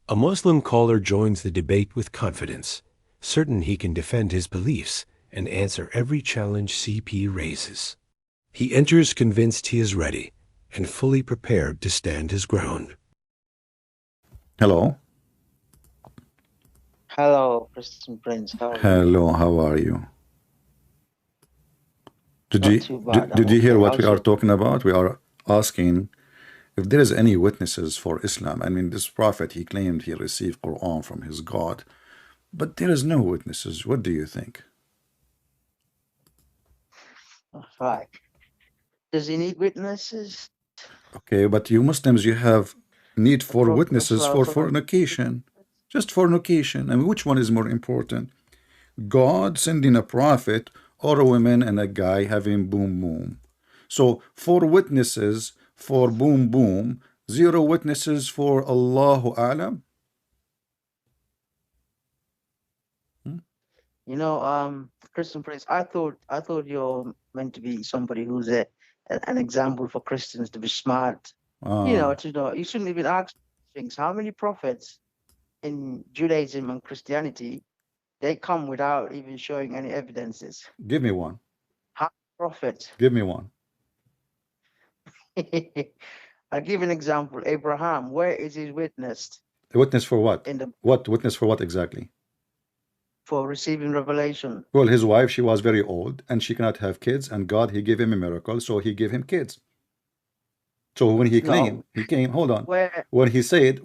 A Muslim caller joins the debate with confidence, certain he can defend his beliefs and answer every challenge CP raises. He enters convinced he is ready and fully prepared to stand his ground. Hello. Hello, Christian Prince. How are you? Hello, how are you? Did Not you too bad. did you hear Okay. what we are Also, talking about? We are asking if there is any witnesses for Islam. I mean, this prophet, he claimed he received Qur'an from his God, but there is no witnesses. What do you think? right. Does he need witnesses? Okay, but you Muslims, you have need The for Prophet witnesses for ﷺ. fornication. Just fornication. I mean, which one is more important? God sending a prophet or a woman and a guy having boom boom. So four witnesses for boom boom, zero witnesses for Allahu A'lam. You know, Christian Prince, I thought you're meant to be somebody who's an example for Christians to be smart. You shouldn't even ask things. How many prophets in Judaism and Christianity they come without even showing any evidences? Give me one. How many prophets? Give me one. I'll give an example. Abraham, where is his witness? A witness for what? In the What witness for what exactly? for receiving revelation. Well, his wife, she was very old and she cannot have kids, and God, he gave him a miracle, so he gave him kids. So when he No, came, hold on. where When he said,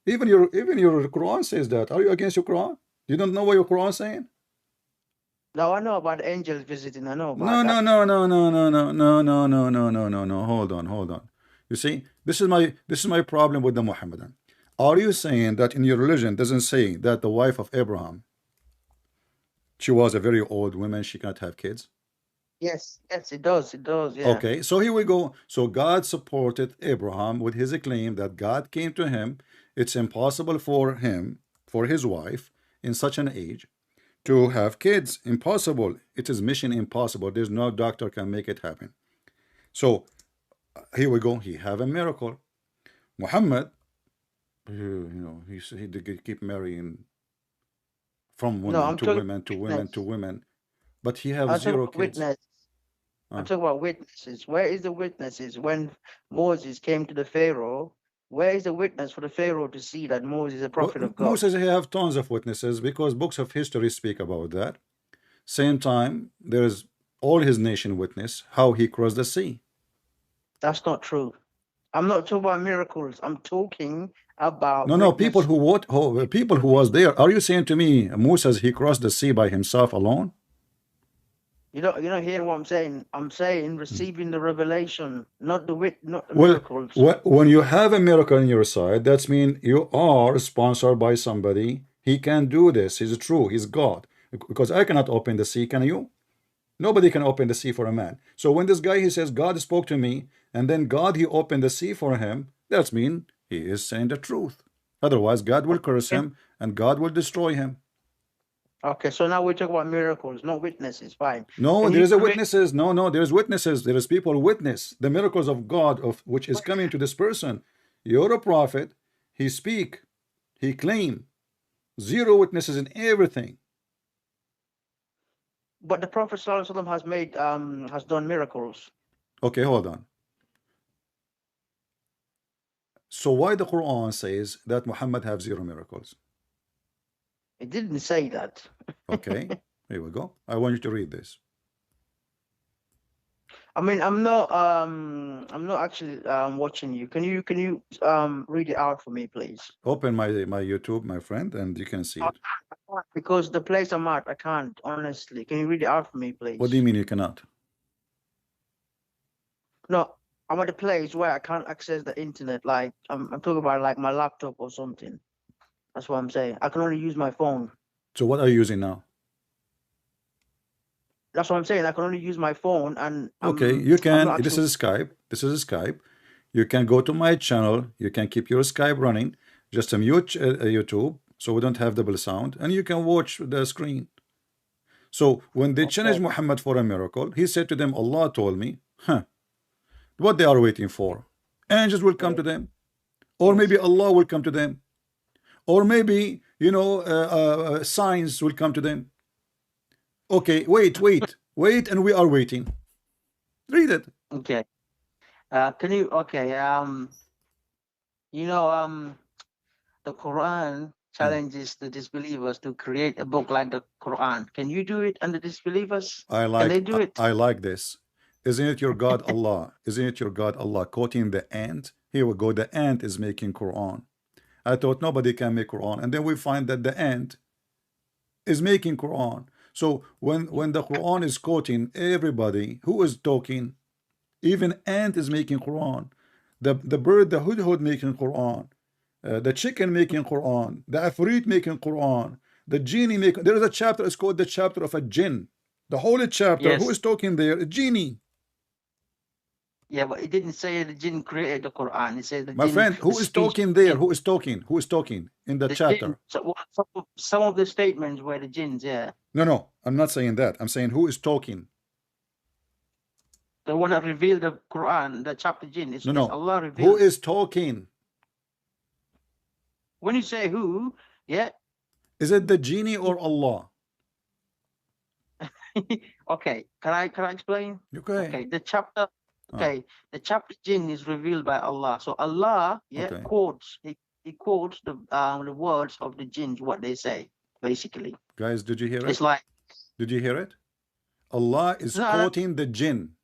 even your Quran says that. Are you against your Quran? You don't know what your Quran is saying? no, I know about the angels visiting, I know No, about no, that. no, no, no, no, no, no, no, no, no, no, no, no. Hold on, hold on. You see, this is my problem with the Muhammadan. Are you saying that in your religion doesn't say that the wife of Abraham, she was a very old woman, she cannot have kids? Yes, it does, yeah. Okay, so here we go. So God supported Abraham with his claim that God came to him. It's impossible for him, for his wife, in such an age, to have kids. Impossible. It is mission impossible. There's no doctor can make it happen. So here we go. He have a miracle. Muhammad, he did keep marrying from No, women I'm to talking women about to women to witness. women, but he have I'm talking zero about kids. witness. I'm Uh, talking about witnesses. Where is the witnesses when Moses came to the Pharaoh? Where is the witness for the Pharaoh to see that Moses is a well, prophet of God? Moses, he have tons of witnesses because books of history speak about that. Same time, there is all his nation witness how he crossed the sea. That's not true. I'm not talking about miracles. I'm talking about No, people witness. people who was there. Are you saying to me Moses he crossed the sea by himself alone? You're not hearing what I'm saying. I'm saying receiving the revelation, not the not the Well, miracles. when you have a miracle on your side, that's mean you are sponsored by somebody. He can do this. He's true. He's God. Because I cannot open the sea. Can you? Nobody can open the sea for a man. So when this guy he says God spoke to me, and then God he opened the sea for him, that's mean he is saying the truth. Otherwise, God will curse Okay. him and God will destroy him. Okay, so now we're talking about miracles, not witnesses. Fine. No, Can there you is a create? witnesses. No, there's witnesses. There is people witness the miracles of God of which is coming to this person. You're a prophet. He speak. He claim. Zero witnesses in everything. But the Prophet ﷺ has made has done miracles. Okay, hold on. So why the Quran says that Muhammad have zero miracles? It didn't say that. Okay, here we go. I want you to read this. I mean, I'm not actually watching you. Can you read it out for me, please? Open my YouTube, my friend, and you can see it. Because the place I'm at, I can't, honestly. Can you read it out for me, please? What do you mean you cannot? No, I'm at a place where I can't access the internet. Like I'm talking about like my laptop or something. That's what I'm saying. I can only use my phone. So what are you using now? That's what I'm saying. I can only use my phone, and Okay, you I'm can. not This actually. is Skype. This is Skype. You can go to my channel. You can keep your Skype running. Just mute YouTube so we don't have double sound, and you can watch the screen. So when they challenged Okay. Muhammad for a miracle, he said to them, Allah told me, huh, what they are waiting for? Angels will come to them, or maybe Yes. Allah will come to them. Or maybe, you know, signs will come to them. Okay, wait, and we are waiting. Read it. Okay. Can you? Okay. You know, the Quran challenges the disbelievers to create a book like the Quran. Can you do it? And the disbelievers, I can they like do it? I like this. Isn't it your God Allah? Isn't it your God Allah quoting the ant? Here we go. The ant is making Quran. I thought nobody can make Quran, and then we find that the ant is making Quran. So when the Quran is quoting everybody who is talking, even ant is making Quran. The bird, the hudhud making Quran. The chicken making Quran. The Afrit making Quran. The genie making. There is a chapter. It's called the chapter of a jinn. The holy chapter. Who Yes. is talking there? A genie. Yeah, but it didn't say the jinn created the Quran. It said the My jinn, friend, the who is speech talking of there? jinn. Who is talking? Who is talking in the The jinn. chapter? So some of the statements were the jinns. Yeah, No, I'm not saying that. I'm saying who is talking. the one that revealed the Quran, the chapter jinn is No. Allah Who revealed. is talking? When you say who, yeah. Is it the genie or Allah? Okay, can I explain? Okay. Okay, the chapter. Okay, the chapter jinn is revealed by Allah. So Allah, yeah, Okay. quotes. He quotes the words of the jinns, what they say, basically. Guys, did you hear it? It's like, Did you hear it? Allah is no, quoting the jinn.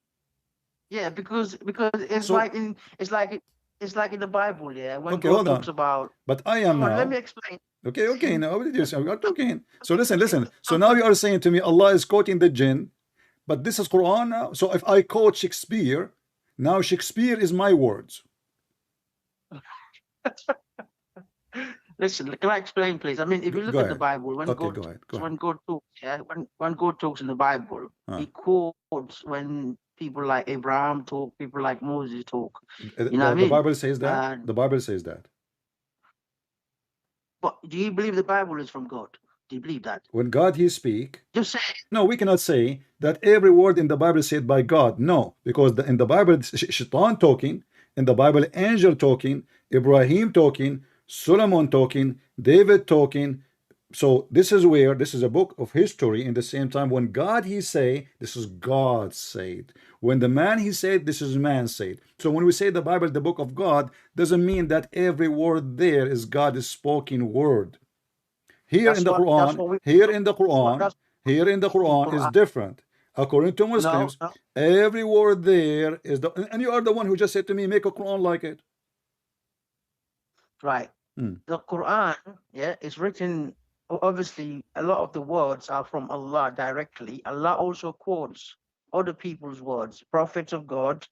yeah, because it's So- like in the Bible, yeah. When Okay, God hold on. talks about, But I am let now. me explain. Okay, now what did you say? We are talking. So listen. So now you are saying to me Allah is quoting the jinn, but this is Quran now. So if I quote Shakespeare, now Shakespeare is my words. Listen, can I explain, please? I mean, if you look Go at the ahead. Bible, when Okay, God, go ahead. when God talks, yeah, when God talks in the Bible, He quotes when people like Abraham talk, people like Moses talk. You know what I The mean? Bible says that. The Bible says that. But do you believe the Bible is from God? Do you believe that? When God He speak, Just say. no, we cannot say that every word in the Bible is said by God. No, because in the Bible, Shaitan talking, in the Bible, angel talking, Ibrahim talking, Solomon talking, David talking. So this is where this is a book of history. In the same time, when God He say, this is God said. When the man He said, this is man said. So when we say the Bible, the book of God, doesn't mean that every word there is God's spoken word. Here in the Quran, here in the Quran is different. According to Muslims, every word there is the, and you are the one who just said to me, make a Quran like it. Right. The Quran, yeah, is written. Obviously, a lot of the words are from Allah directly. Allah also quotes other people's words, prophets of God,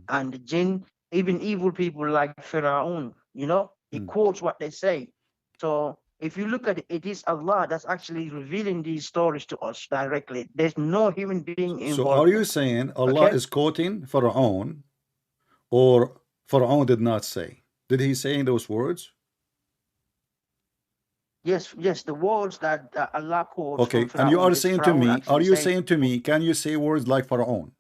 and the jinn, even evil people like Pharaoh. You know, he quotes what they say. So if you look at it, it is Allah that's actually revealing these stories to us directly. There's no human being involved. So are you saying Allah is quoting Pharaoh, or Pharaoh did not say? Did he say those words? Yes, the words that Allah quotes. Okay, and you are saying to me, are you saying to me, can you say words like Pharaoh?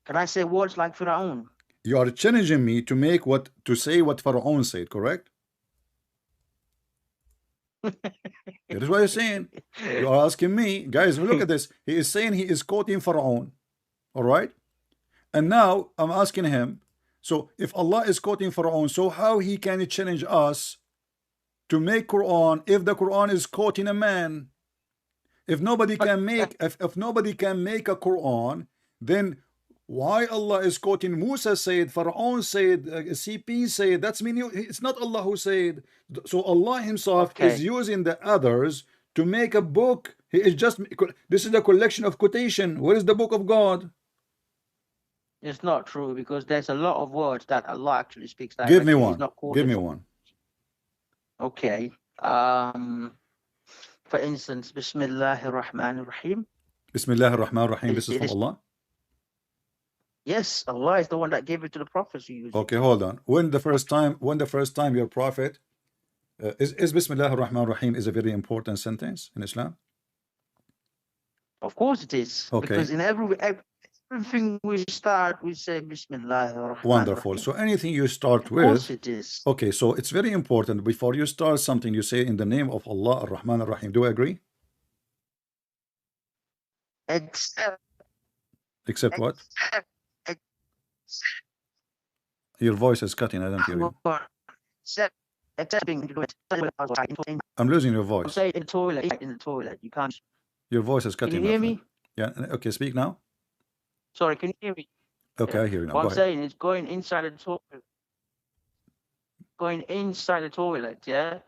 Can I say words like Pharaoh? You are challenging me to say what Pharaoh said, correct? That is what you're saying. You are asking me, guys, look at this. He is saying he is quoting Pharaoh. All right. And now I'm asking him, so if Allah is quoting Pharaoh, so how he can challenge us to make Quran if the Quran is quoting a man? If nobody can make if nobody can make a Quran, then why Allah is quoting Musa said, Pharaoh said, CP said? That's meaning it's not Allah who said. So Allah Himself is using the others to make a book. He is just, this is a collection of quotation. Where is the book of God? It's not true, because there's a lot of words that Allah actually speaks directly. Give me one. Give me one. Okay. For instance, Bismillahir Rahmanir Rahim. Bismillahir Rahmanir Rahim. This is from Allah? Yes, Allah is the one that gave it to the prophets to use. Okay, hold on. When the first time your prophet is Bismillahir Rahmanir Rahim is a very important sentence in Islam? Of course it is. Okay. Because in Everything we start, we say Bismillah ar-Rahman Wonderful. ar-Rahim. So anything you start Of course with, it is. okay, so it's very important before you start something, you say in the name of Allah ar-Rahman ar-Rahim. Do you agree? Except, Except what? except, Your voice is cutting. I don't hear you. except being into it. I'm losing your I'm voice. saying in the toilet, you can't. Your voice is Can cutting. you my hear friend. me? Yeah. Okay. Speak now. Sorry, can you hear me? Okay, Yeah. I hear you now. What Go I'm ahead. saying is going inside the toilet. Going inside the toilet, yeah. Oh.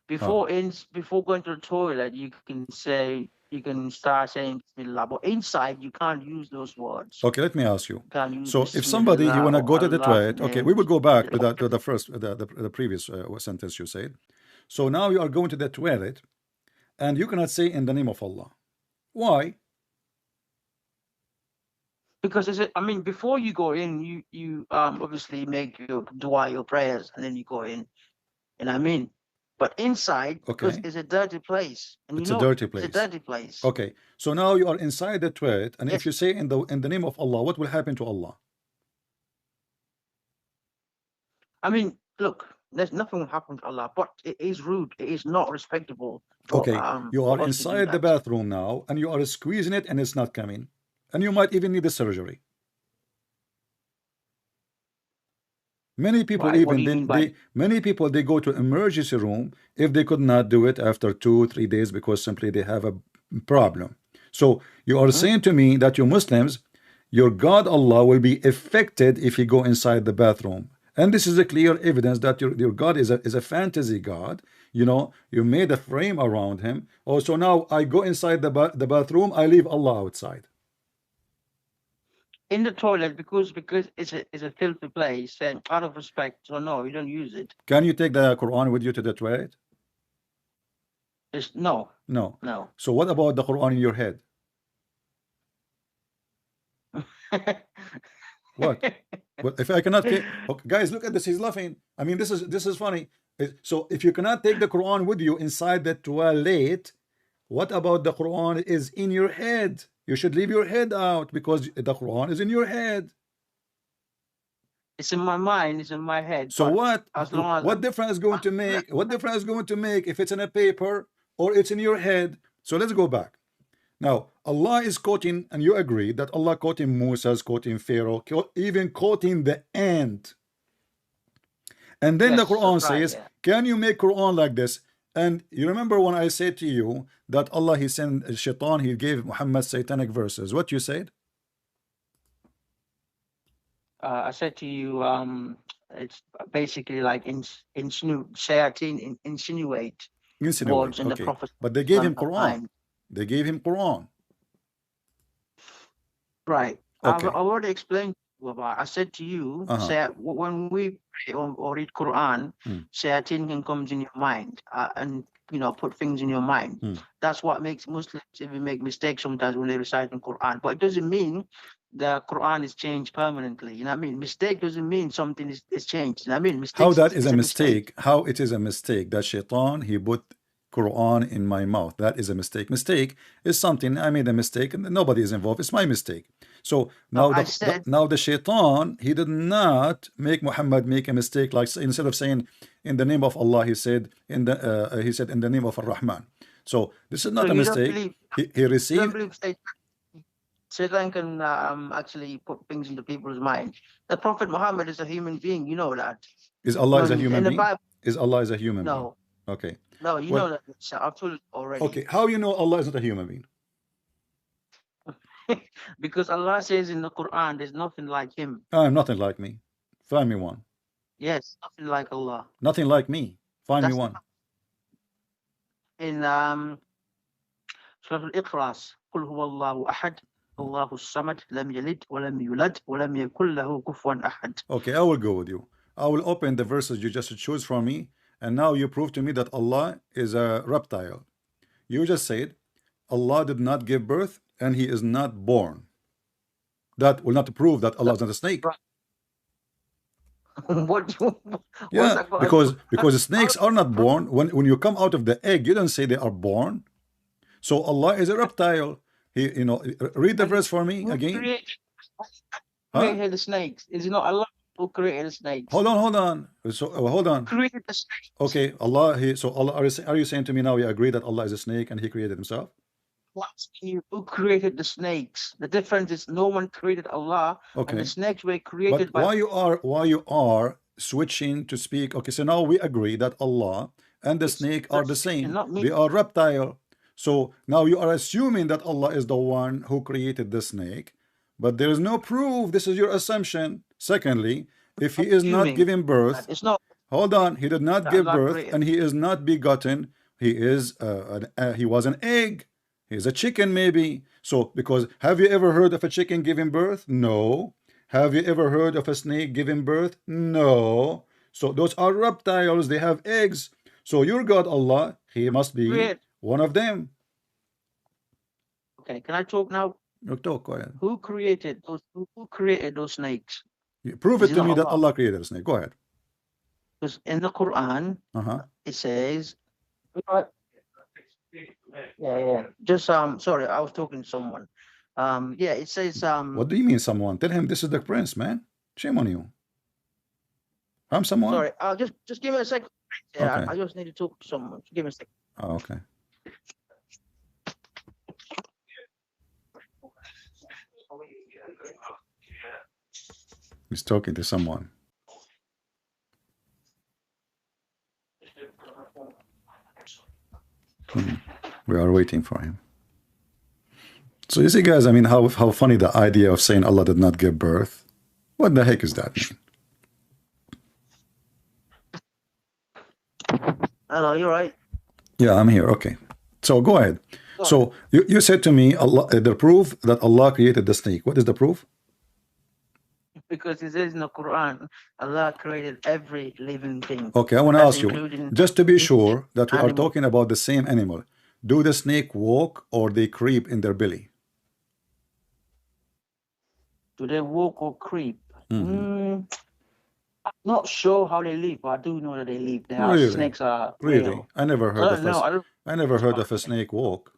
Before going to the toilet, you can start saying Bismillah, but inside you can't use those words. Okay, let me ask you. You can't use So if somebody you Bismillah wanna or go to the Allah's toilet, okay, name. we will go back to the first the previous sentence you said. So now you are going to the toilet, and you cannot say in the name of Allah. Why? Because before you go in, you obviously make your dua, your prayers, and then you go in. And I mean, but inside, because Okay. it's a dirty place, and It's a dirty place. it's a dirty place. Okay. So now you are inside the toilet, and Yes. if you say in the name of Allah, what will happen to Allah? I mean, look, there's nothing will happen to Allah, but it is rude. It is not respectable. For, Okay. You for are us to do inside the that. bathroom now, and you are squeezing it, and it's not coming, and you might even need a surgery. Many people Why? What do even you mean by? many people they go to emergency room if they could not do it after 2-3 days because simply they have a problem. So you are saying to me that you Muslims, your God Allah will be affected if you go inside the bathroom, and this is a clear evidence that your God is a fantasy God. You know, you made a frame around him. Oh, so now I go inside the bathroom, I leave Allah outside. In the toilet, because it's a filthy place, and out of respect, so no, you don't use it. Can you take the Quran with you to the toilet? It's no. No. So what about the Quran in your head? What? Well, if I cannot take, okay, guys, look at this. He's laughing. I mean, this is funny. So if you cannot take the Quran with you inside the toilet, what about the Quran is in your head? You should leave your head out because the Quran is in your head. It's in my mind. It's in my head. So what? As long as What difference is going to make? What difference is going to make if it's in a paper or it's in your head? So let's go back. Now, Allah is quoting, and you agree that Allah quoting Moses, quoting Pharaoh, even quoting the ant. And then Yes, the Quran that's right, says, yeah. can you make Quran like this? And you remember when I said to you that Allah, he sent Shaitan, he gave Muhammad satanic verses. What you said? I said to you, it's basically like shayateen insinuate words in the Okay. Prophet. But they gave him Quran. They gave him Quran. Right. Okay. I've already explained to you about. I said to you, when we pray or read Quran, shayateen can come in your mind and put things in your mind. That's what makes Muslims even make mistakes sometimes when they recite the Quran. But it doesn't mean the Quran is changed permanently. You know what I mean? Mistake doesn't mean something is changed. You know what I mean? How that is a mistake? How it is a mistake that Shaitan, he put Quran in my mouth? That is a mistake. Mistake is something I made a mistake and nobody is involved. It's my mistake. So now now the Shaitan, he did not make Muhammad make a mistake. Like instead of saying in the name of Allah, he said in the name of Ar-Rahman. So this is not a mistake. He received. Satan can actually put things into people's mind. The Prophet Muhammad is a human being. You know that. Is Allah is a human being? Bible, is Allah is a human being? No. Okay. No, you know that. I've told you already. Okay. How you know Allah is not a human being? Because Allah says in the Quran, there's nothing like him. Nothing like me. Find me one. Yes, nothing like Allah. Nothing like me. Find me one. In Surah Al-Ikhlas, قل هو الله أحد الله الصمد لم يلد ولم يولد ولم يكن له كفوا أحد. Okay, I will go with you. I will open the verses you just choose from me, and now you prove to me that Allah is a reptile. You just said Allah did not give birth and he is not born. That will not prove that Allah is not a snake. Yeah, because snakes are not born. When you come out of the egg, you don't say they are born. So Allah is a reptile. He, read the verse for me again. created the snakes? Is it not Allah who created the snakes? Hold on. So hold on. Created the snakes. Okay, Allah. So Allah. Are you saying to me now? You agree that Allah is a snake and He created Himself? Who created the snakes? The difference is no one created Allah, and Okay. the snakes were created But by. why you are switching to speak? Okay, so now we agree that Allah and the snake are the same. Not me. They are reptile. So now you are assuming that Allah is the one who created the snake, but there is no proof. This is your assumption. Secondly, if He is not giving birth, It's not. hold on, He did not give Allah birth, created. and He is not begotten. He is He was an egg. He's a chicken, maybe. So, because have you ever heard of a chicken giving birth? No. Have you ever heard of a snake giving birth? No. So those are reptiles. They have eggs. So your God Allah, He must be one of them. Okay, can I talk now? You talk, go ahead. Who created those? Who created those snakes? Prove it to me that Allah created a snake. Go ahead. Because in the Quran, it says. Yeah. Just sorry, I was talking to someone. Yeah, it says What do you mean someone? Tell him this is the prince, man. Shame on you. I'm someone. Sorry, just give me a second. Yeah, Okay. I just need to talk to someone. Give me a second. Oh, okay. He's talking to someone. We are waiting for him. So you see, guys, I mean, how funny the idea of saying Allah did not give birth. What the heck is that mean? Hello, you right? Yeah, I'm here. Okay. So go ahead. So you said to me, Allah, the proof that Allah created the snake. What is the proof? Because it says in the Quran, Allah created every living thing. Okay, I want to ask you, just to be sure that we are talking about the same animal. Do the snake walk or they creep in their belly? Do they walk or creep? I'm not sure how they live, but I do know that they live. Really? Snakes are really? real. I never heard I never heard of a snake walk.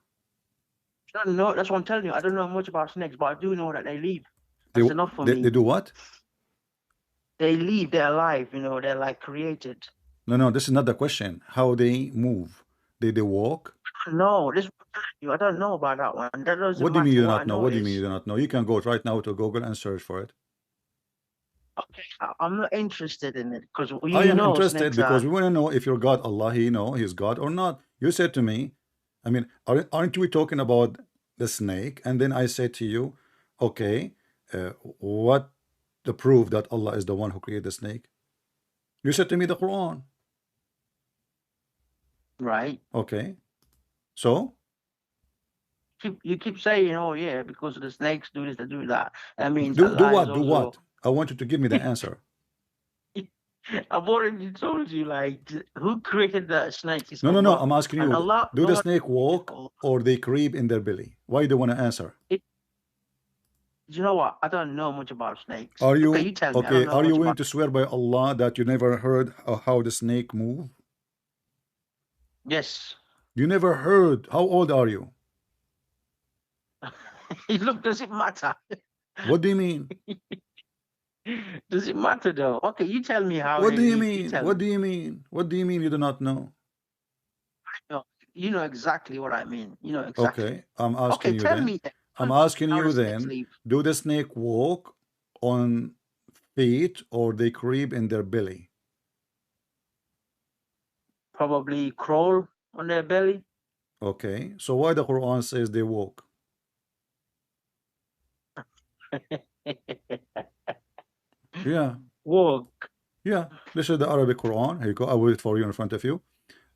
I don't know. That's what I'm telling you. I don't know much about snakes, but I do know that they live. That's enough for me. They do what? They live. They're alive. You know, they're like created. No, this is not the question. How they move? They walk? No, this I don't know about that one. That doesn't What do you mean you do matter. not know? What do you mean you do not know? You can go right now to Google and search for it. Okay, I'm not interested in it because I am interested because we want to know if your God Allah, He's God or not. You said to me, I mean, aren't we talking about the snake? And then I said to you, okay, what the proof that Allah is the one who created the snake? You said to me the Quran. Right. Okay. So? You keep saying, oh yeah, because the snakes do this, they do that. I mean, do what? Do what? I want you to give me the answer. I've already told you, like, who created the snakes? No. I'm asking you. Do the snake walk or they creep in their belly? Why do you want to answer? You know what? I don't know much about snakes. Are you okay? You tell me. Are you willing to swear by Allah that you never heard how the snake move? Yes. You never heard. How old are you? Look, does it matter? What do you mean? Does it matter though? Okay, you tell me how. What do you mean? What do you mean? What do you mean you do not know? You know exactly what I mean. You know exactly. Okay, I'm asking you tell then. me. I'm asking you then, do the snake walk on feet or they creep in their belly? Probably crawl on their belly. Okay, so why the Quran says they walk? Yeah. Walk. Yeah, this is the Arabic Quran. Here you go. I will read it for you in front of you.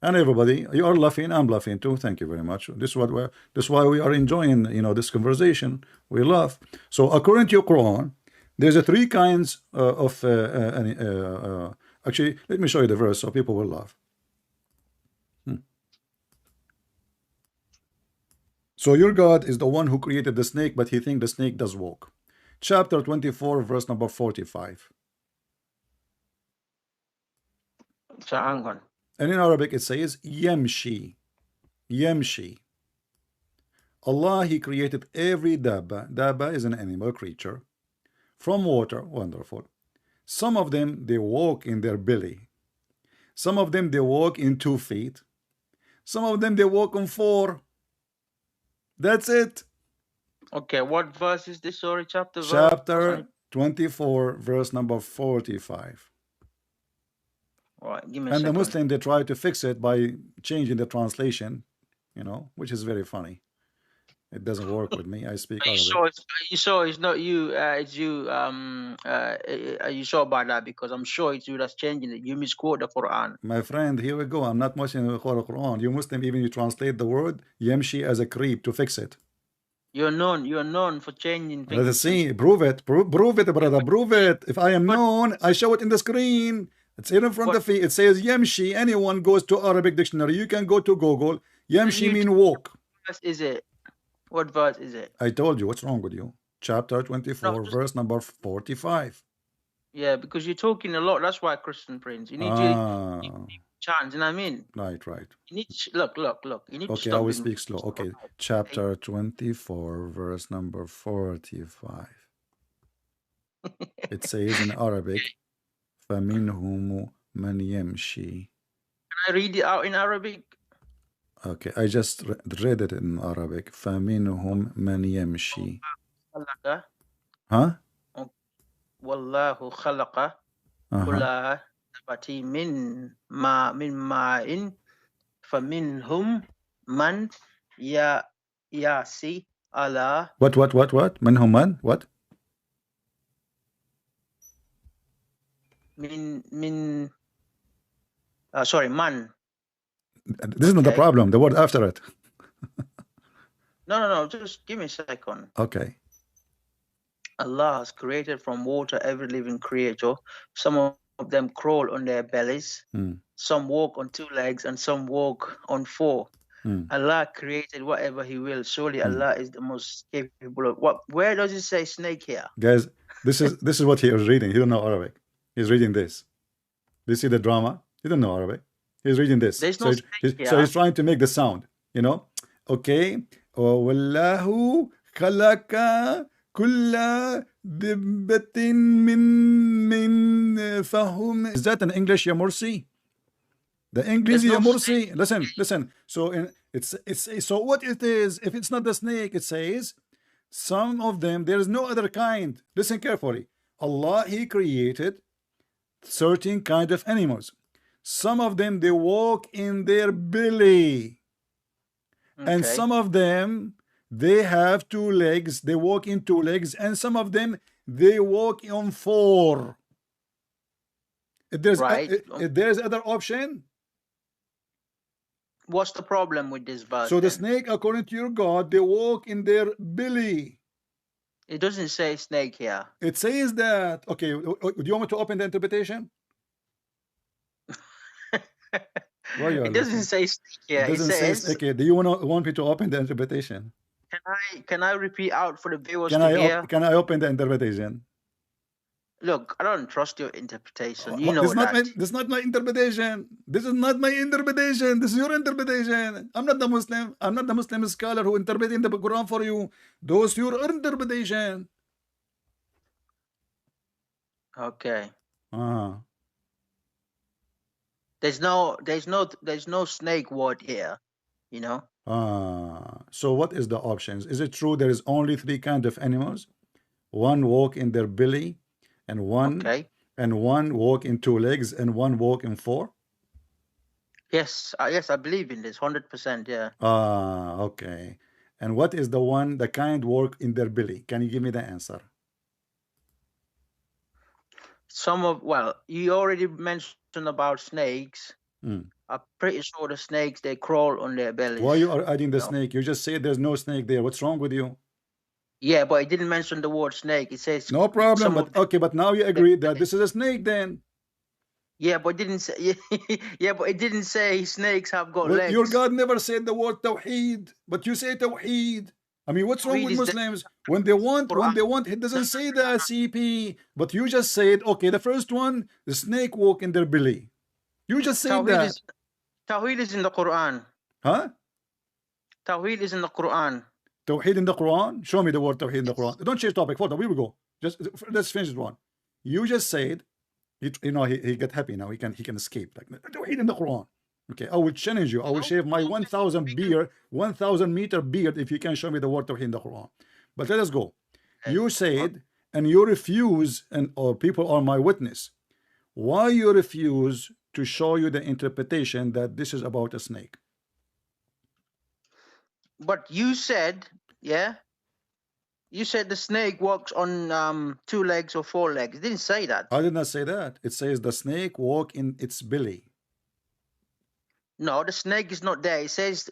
And everybody, you are laughing. I'm laughing too. Thank you very much. This is why we are enjoying, this conversation. We laugh. So according to your Quran, there's a three kinds of. Actually, let me show you the verse so people will laugh. So your God is the one who created the snake, but he thinks the snake does walk. Chapter 24, verse number 45. So hang on. And in Arabic it says Yamshi. Yamshi. Allah, he created every dabba. Dabba is an animal creature. from water. Wonderful. Some of them, they walk in their belly. Some of them, they walk in 2 feet. Some of them, they walk on 4. That's it. Okay, what verse is this? Sorry, chapter. Chapter 24, verse number 45. All right, give me a And second. the Muslim, they try to fix it by changing the translation, you know, which is very funny. It doesn't work with me. I speak Arabic. You sure it's not you? It's you. Are you sure about that? Because I'm sure it's you that's changing it. You misquote the Quran. My friend, here we go. I'm not Muslim in the Quran. You Muslim, even you translate the word yamshi as a creep to fix it. You're known for changing things. Let's see. Prove it. Prove it, brother. Prove it. If I am known, I show it in the screen. It's here in front of me. It says yamshi. Anyone goes to Arabic dictionary. You can go to Google. Yamshi mean walk. What verse is it? What verse is it? I told you. What's wrong with you? Chapter 24, verse number 45. Yeah, because you're talking a lot. That's why, Christian Prince. You need to chance. You know what I mean? Right. You need to look. You need to Okay, stop I will being- speak slow. Okay, chapter 24, verse number 45. It says in Arabic, فَمِنْهُمْ مَنْ يَمْشِي. Can I read it out in Arabic? Okay, I just read it in Arabic. فَمِنْهُمْ مَنْ يَمْشِي. Huh? Wallahu khalaqa kulla nabati min ma'in faminhum man yasi ala. What? منهم من? What? Sorry, man. This is not the problem. The word after it. No. Just give me a second. Okay. Allah has created from water every living creature. Some of them crawl on their bellies. Some walk on 2 legs, and some walk on 4. Allah created whatever He will. Surely Allah is the most capable of what. Where does it say snake here? Guys, this is what he is reading. He don't know Arabic. He's reading this. Do you see the drama? He don't know Arabic. He's reading this. There's So, no so he's trying to make the sound, you know? Okay. Wallahu khalaqa kulla dibbatin min fahum. Is that in English, ya Mursi? The English, ya Mursi. Listen. So it's so what it is, if it's not the snake, it says some of them, there is no other kind. Listen carefully. Allah, He created certain kind of animals. Some of them, they walk in their belly. And some of them, they have 2 legs. They walk in 2 legs. And some of them, they walk on 4. If there's other option. What's the problem with this verse? So the snake, according to your God, they walk in their belly. It doesn't say snake here. It says that. Okay, do you want me to open the interpretation? It doesn't say snake here. It doesn't say snake here. Do you want me to open the interpretation? Can I repeat out for the viewers to hear? Can I open the interpretation? Look, I don't trust your interpretation. You Well, know that. This is not my interpretation. This is not my interpretation. This is your interpretation. I'm not the Muslim. I'm not the Muslim scholar who interpreting the Quran for you. Those your interpretation. Okay. Uh-huh. There's no snake word here, you know. So what is the options? Is it true there is only 3 kind of animals? One walk in their belly, and one walk in 2 legs, and one walk in 4? Yes, I believe in this 100%. Yeah. Okay. And what is the kind walk in their belly? Can you give me the answer? You already mentioned about snakes. I'm pretty sure the snakes, they crawl on their bellies. Why you are adding the snake? You just said there's no snake there. What's wrong with you? Yeah, but it didn't mention the word snake. It says no problem. But now you agree that this is a snake then. Yeah, but it didn't say. Yeah, but it didn't say snakes have got legs. Your God never said the word tawheed, but you say tawheed. I mean, what's wrong with Muslims? When they want, it doesn't say the CP, but you just said, okay, the first one, the snake walk in their belly. You just said that. Tawheed is in the Quran. Huh? Tawheed is in the Quran. Tawheed in the Quran? Show me the word Tawheed in the Quran. Don't change topic. Hold on, we will go. Just let's finish this one. You just said, you know, he got happy now. He can escape. Like, read in the Quran. Okay, I will challenge you. I will shave my 1,000 meter beard if you can show me the word Tawheed in the Quran. But let us go. You said, and you refuse, and or people are my witness. Why you refuse to show you the interpretation that this is about a snake? But you said, yeah, you said the snake walks on 2 legs or 4 legs. It didn't say that. I did not say that. It says the snake walk in its belly. No, the snake is not there. It says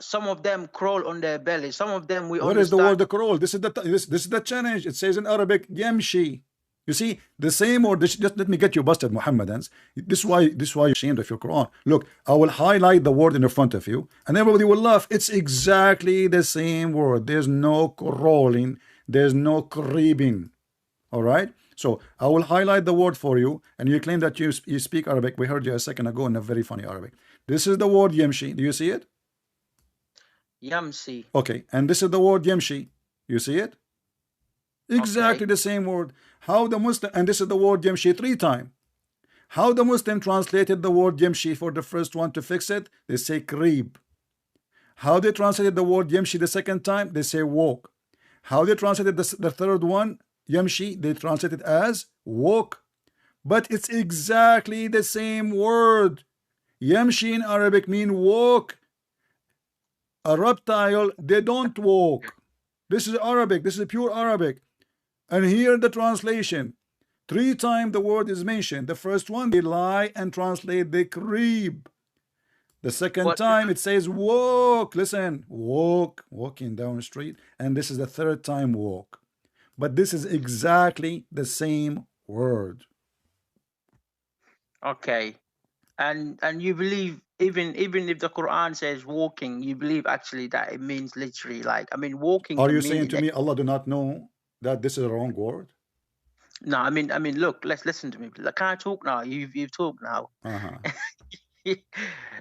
some of them crawl on their belly. Some of them we What is the word crawl? This is the challenge. It says in Arabic, yamshi. You see, the same word. Just let me get you busted, Muhammadans. This is why you're ashamed of your Quran. Look, I will highlight the word in front of you, and everybody will laugh. It's exactly the same word. There's no crawling. There's no creeping. All right. So I will highlight the word for you, and you claim that you speak Arabic. We heard you a second ago in a very funny Arabic. This is the word yamshi. Do you see it? Yamsi. Okay, and this is the word yamshi. You see it? Exactly the same word. How the Muslim, and this is the word yamshi 3 times. How the Muslim translated the word yamshi for the first one to fix it? They say creep. How they translated the word yamshi the second time? They say walk. How they translated the third one, yamshi, they translate it as walk. But it's exactly the same word. Yamshi in Arabic mean walk. A reptile, they don't walk. This is Arabic. This is pure Arabic. And here the translation. 3 times the word is mentioned. The first one, they lie and translate they creep. The second time it says walk. Listen, walk, walking down the street. And this is the 3rd time walk. But this is exactly the same word. Okay. And you believe even if the Quran says walking, you believe actually that it means literally, like, I mean, walking. Are you saying to me Allah do not know that this is a wrong word? No, I mean, look, let's listen to me. Can I talk now? You've talked now.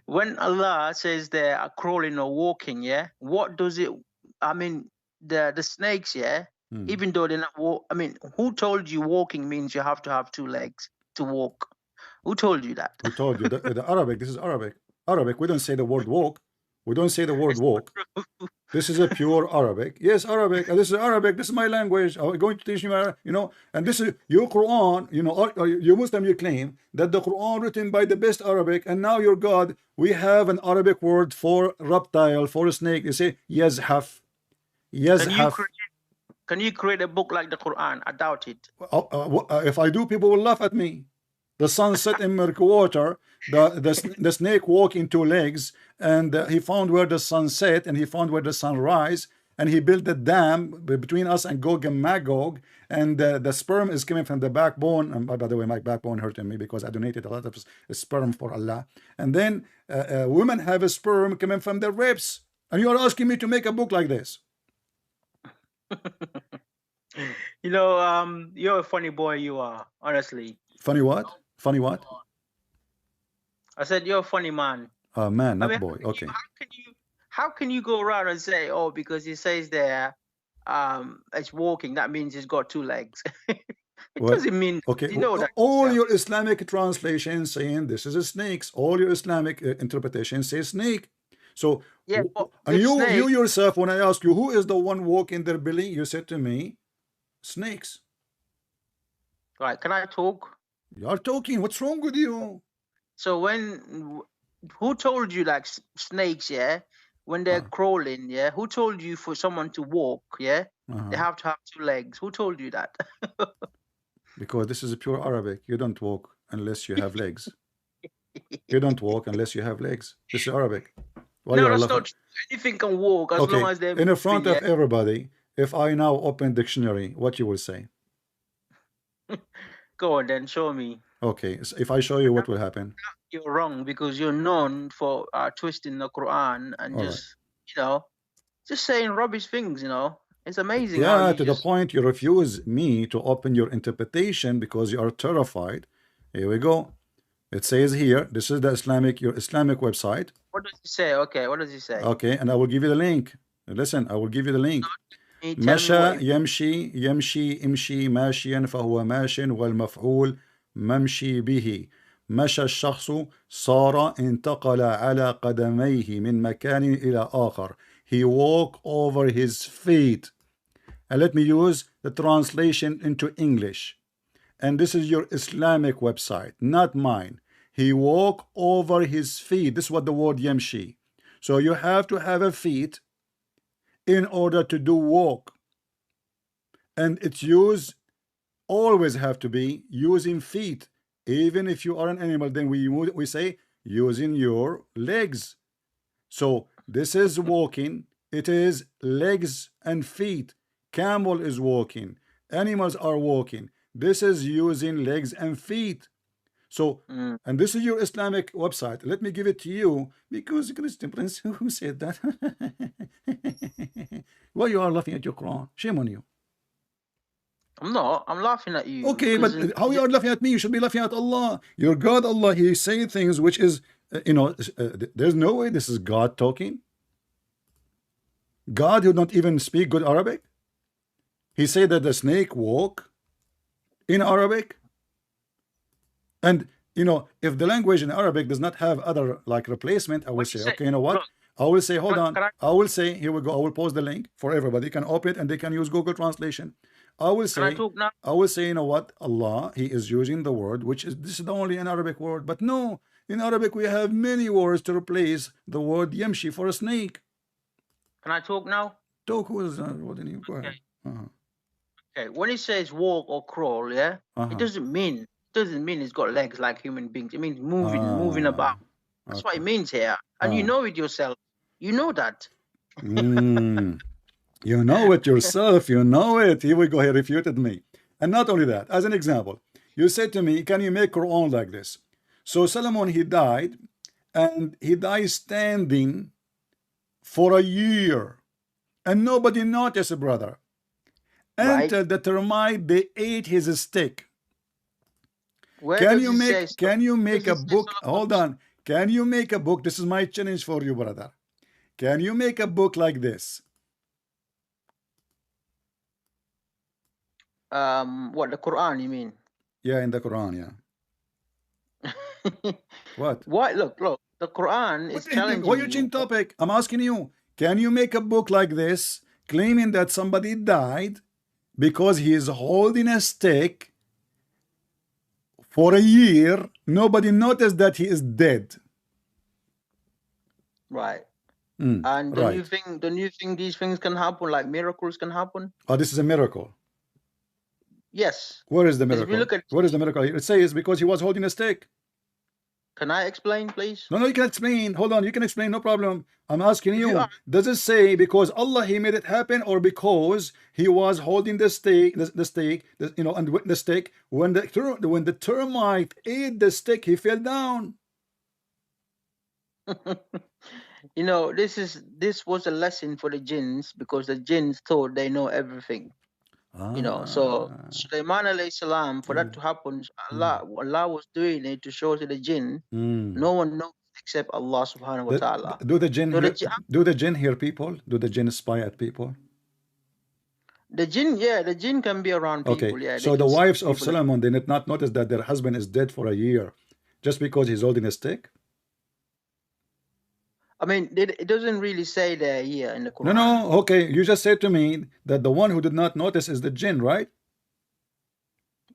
When Allah says they are crawling or walking, yeah, what does it? I mean, the snakes, yeah, even though they're not walk. I mean, who told you walking means you have to have 2 legs to walk? Who told you that? Who told you? The Arabic. This is Arabic. Arabic. We don't say the word walk. We don't say the word walk. This is a pure Arabic. Yes, Arabic. This is Arabic. This is my language. I'm going to teach you, you know. And this is your Quran. You know, you Muslim, you claim that the Quran written by the best Arabic, and now your God, we have an Arabic word for reptile, for a snake. You say yazhaf. Yazhaf. Can you create a book like the Quran? I doubt it. If I do, people will laugh at me. The sun set in murky water, the snake walked in 2 legs, and he found where the sun set, and he found where the sun rise, and he built a dam between us and Gog and Magog, and the sperm is coming from the backbone. And by the way, my backbone hurting me because I donated a lot of sperm for Allah. And then women have a sperm coming from their ribs, and you are asking me to make a book like this. You know, you're a funny boy, you are, honestly. Funny what? Funny what? I said you're a funny man. Man, not boy. Okay. How can you go around and say, oh, because he says there, it's walking, that means he's got 2 legs? It doesn't mean. Okay. You know that all your Islamic translations saying this is a snake. All your Islamic interpretations say snake. So yeah, and you yourself, when I ask you who is the one walking their belly, you said to me, snakes. Right? Can I talk? You are talking. What's wrong with you? So who told you, like, snakes, yeah, when they're crawling, yeah, who told you for someone to walk, yeah, they have to have 2 legs? Who told you that? Because this is a pure Arabic. You don't walk unless you have legs. You don't walk unless you have legs. This is Arabic. Why no, that's not true. Anything can walk as long as they're in front of everybody. If I now open dictionary, what you will say? Go on then, show me. Okay, so if I show you, what will happen? You're wrong because you're known for twisting the Quran and you know, just saying rubbish things, you know. It's amazing. Yeah, to the point you refuse me to open your interpretation because you are terrified. Here we go. It says here, this is the your Islamic website. What does it say? Okay, what does it say? Okay, and I will give you the link. Listen, I will give you the link. مشى يمشي يمشي امشي ماشيا فهو ماش والمفعول ممشي به. مشى الشخص صار انتقل على قدميه من مكان إلى آخر. He walked over his feet. And let me use the translation into English. And this is your Islamic website, not mine. He walked over his feet. This is what the word yamshi. So you have to have a feet in order to do walk. And its use always have to be using feet. Even if you are an animal, then we say using your legs. So this is walking. It is legs and feet. Camel is walking. Animals are walking. This is using legs and feet. So, and this is your Islamic website. Let me give it to you because Christian Prince, who said that? Why you are laughing at your Quran? Shame on you. I'm not. I'm laughing at you. Okay, but how you are laughing at me? You should be laughing at Allah. Your God, Allah, He say things which is, there's no way this is God talking. God who don't even speak good Arabic. He said that the snake walk in Arabic. And if the language in Arabic does not have other like replacement, I will say, okay, you know what? I will say, hold on. I will say, here we go. I will post the link for everybody. They can open it and they can use Google Translation. I will say, you know what? Allah, He is using the word, which is, this is the only an Arabic word. But no, in Arabic, we have many words to replace the word yamshi for a snake. Can I talk now? Talk, who is holding you? Go ahead. Okay, when it says walk or crawl, yeah, it doesn't mean it's got legs like human beings. It means moving about. That's what it means here. And you know it yourself. You know that. You know it yourself. You know it. Here we go. He refuted me. And not only that, as an example, you said to me, can you make Quran like this? So Solomon, he died, and he died standing for a year. And nobody noticed, brother. Until the termite, they ate his stick. Can you make a book? Hold on. Can you make a book? This is my challenge for you, brother. Can you make a book like this? What, the Quran, you mean? Yeah, in the Quran, yeah. What? What? Look, the Quran is challenging Why you change topic? I'm asking you, can you make a book like this, claiming that somebody died because he is holding a stick for a year? Nobody noticed that he is dead. Right. And don't you think these things can happen, like miracles can happen? Oh, this is a miracle. Yes. Where is the miracle? Where is the miracle? It says because he was holding a stick. Can I explain, please? No, you can explain. Hold on, you can explain, no problem. I'm asking you, does it say because Allah, He made it happen, or because he was holding the stick, and with the stick, when the termite ate the stick, he fell down? This was a lesson for the jinns, because the jinns thought they know everything. So Sulaiman alayhi salam, for that to happen, Allah was doing it to show to the jinn, no one knows except Allah subhanahu wa ta'ala. Do the jinn hear people? Do the jinn spy at people? The jinn can be around people. Okay, yeah. So the wives of Solomon, they did not notice that their husband is dead for a year just because he's holding a stick? I mean, it doesn't really say there here in the Quran. No, okay. You just said to me that the one who did not notice is the jinn, right?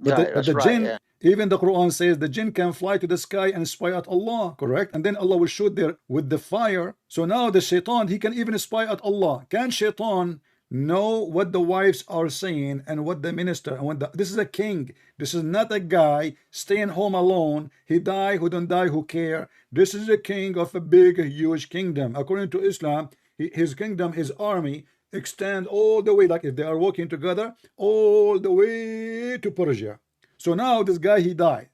But the jinn, even the Quran says the jinn can fly to the sky and spy at Allah, correct? And then Allah will shoot there with the fire. So now the shaitan, he can even spy at Allah. Can shaitan know what the wives are saying and what the minister, and this is a king. This is not a guy staying home alone. He die, who don't die, who care. This is a king of a big, huge kingdom. According to Islam, his kingdom, his army extend all the way, like if they are walking together, all the way to Persia. So now this guy, he died,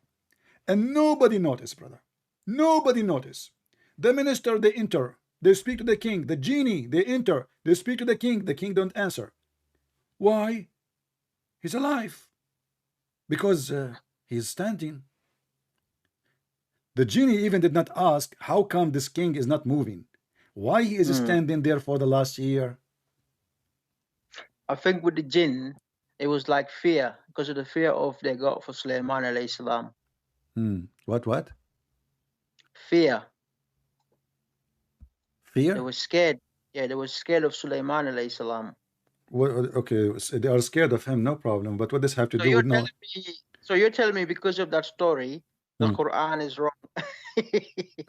and nobody noticed, brother. Nobody noticed. The minister, they enter. They speak to the king. The genie, they enter. They speak to the king. The king don't answer. Why? He's alive. Because he's standing. The genie even did not ask, how come this king is not moving? Why he is standing there for the last year? I think with the jinn, it was like fear, because of the fear of they got for Sulaiman alayhi salam. What? Fear. Fear? They were scared. Yeah, they were scared of Sulaiman alayhi salam. Well, okay, so they are scared of him, no problem. But what does have to So do with no? you're telling me because of that story, the Quran is wrong.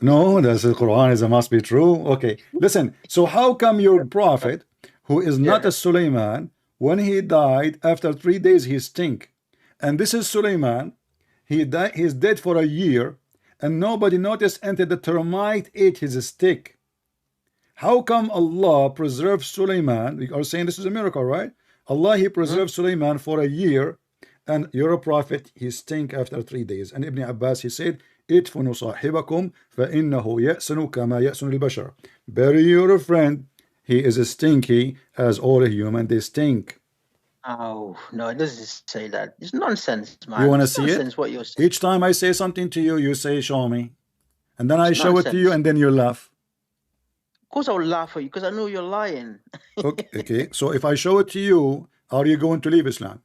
No, that's the Quran is a must be true. Okay, listen. So how come your prophet, who is not a Sulaiman, when he died after 3 days he stink, and this is Sulaiman, he died, he's dead for a year, and nobody noticed until the termite ate his stick. How come Allah preserved Sulaiman? We are saying this is a miracle, right? Allah, he preserved Sulaiman for a year, and you're a prophet, he stink after 3 days. And Ibn Abbas, he said, ادفنوا صاحبكم فإنه يأسن كما يأسن البشر. Bury your friend, he is stinky as all human, they stink. Oh, no, it doesn't say that. It's nonsense, man. You want to see it? What you're saying. Each time I say something to you, you say, show me. And then I show it to you, and then you laugh. Of course I will laugh at you, because I know you're lying. Okay, so if I show it to you, are you going to leave Islam?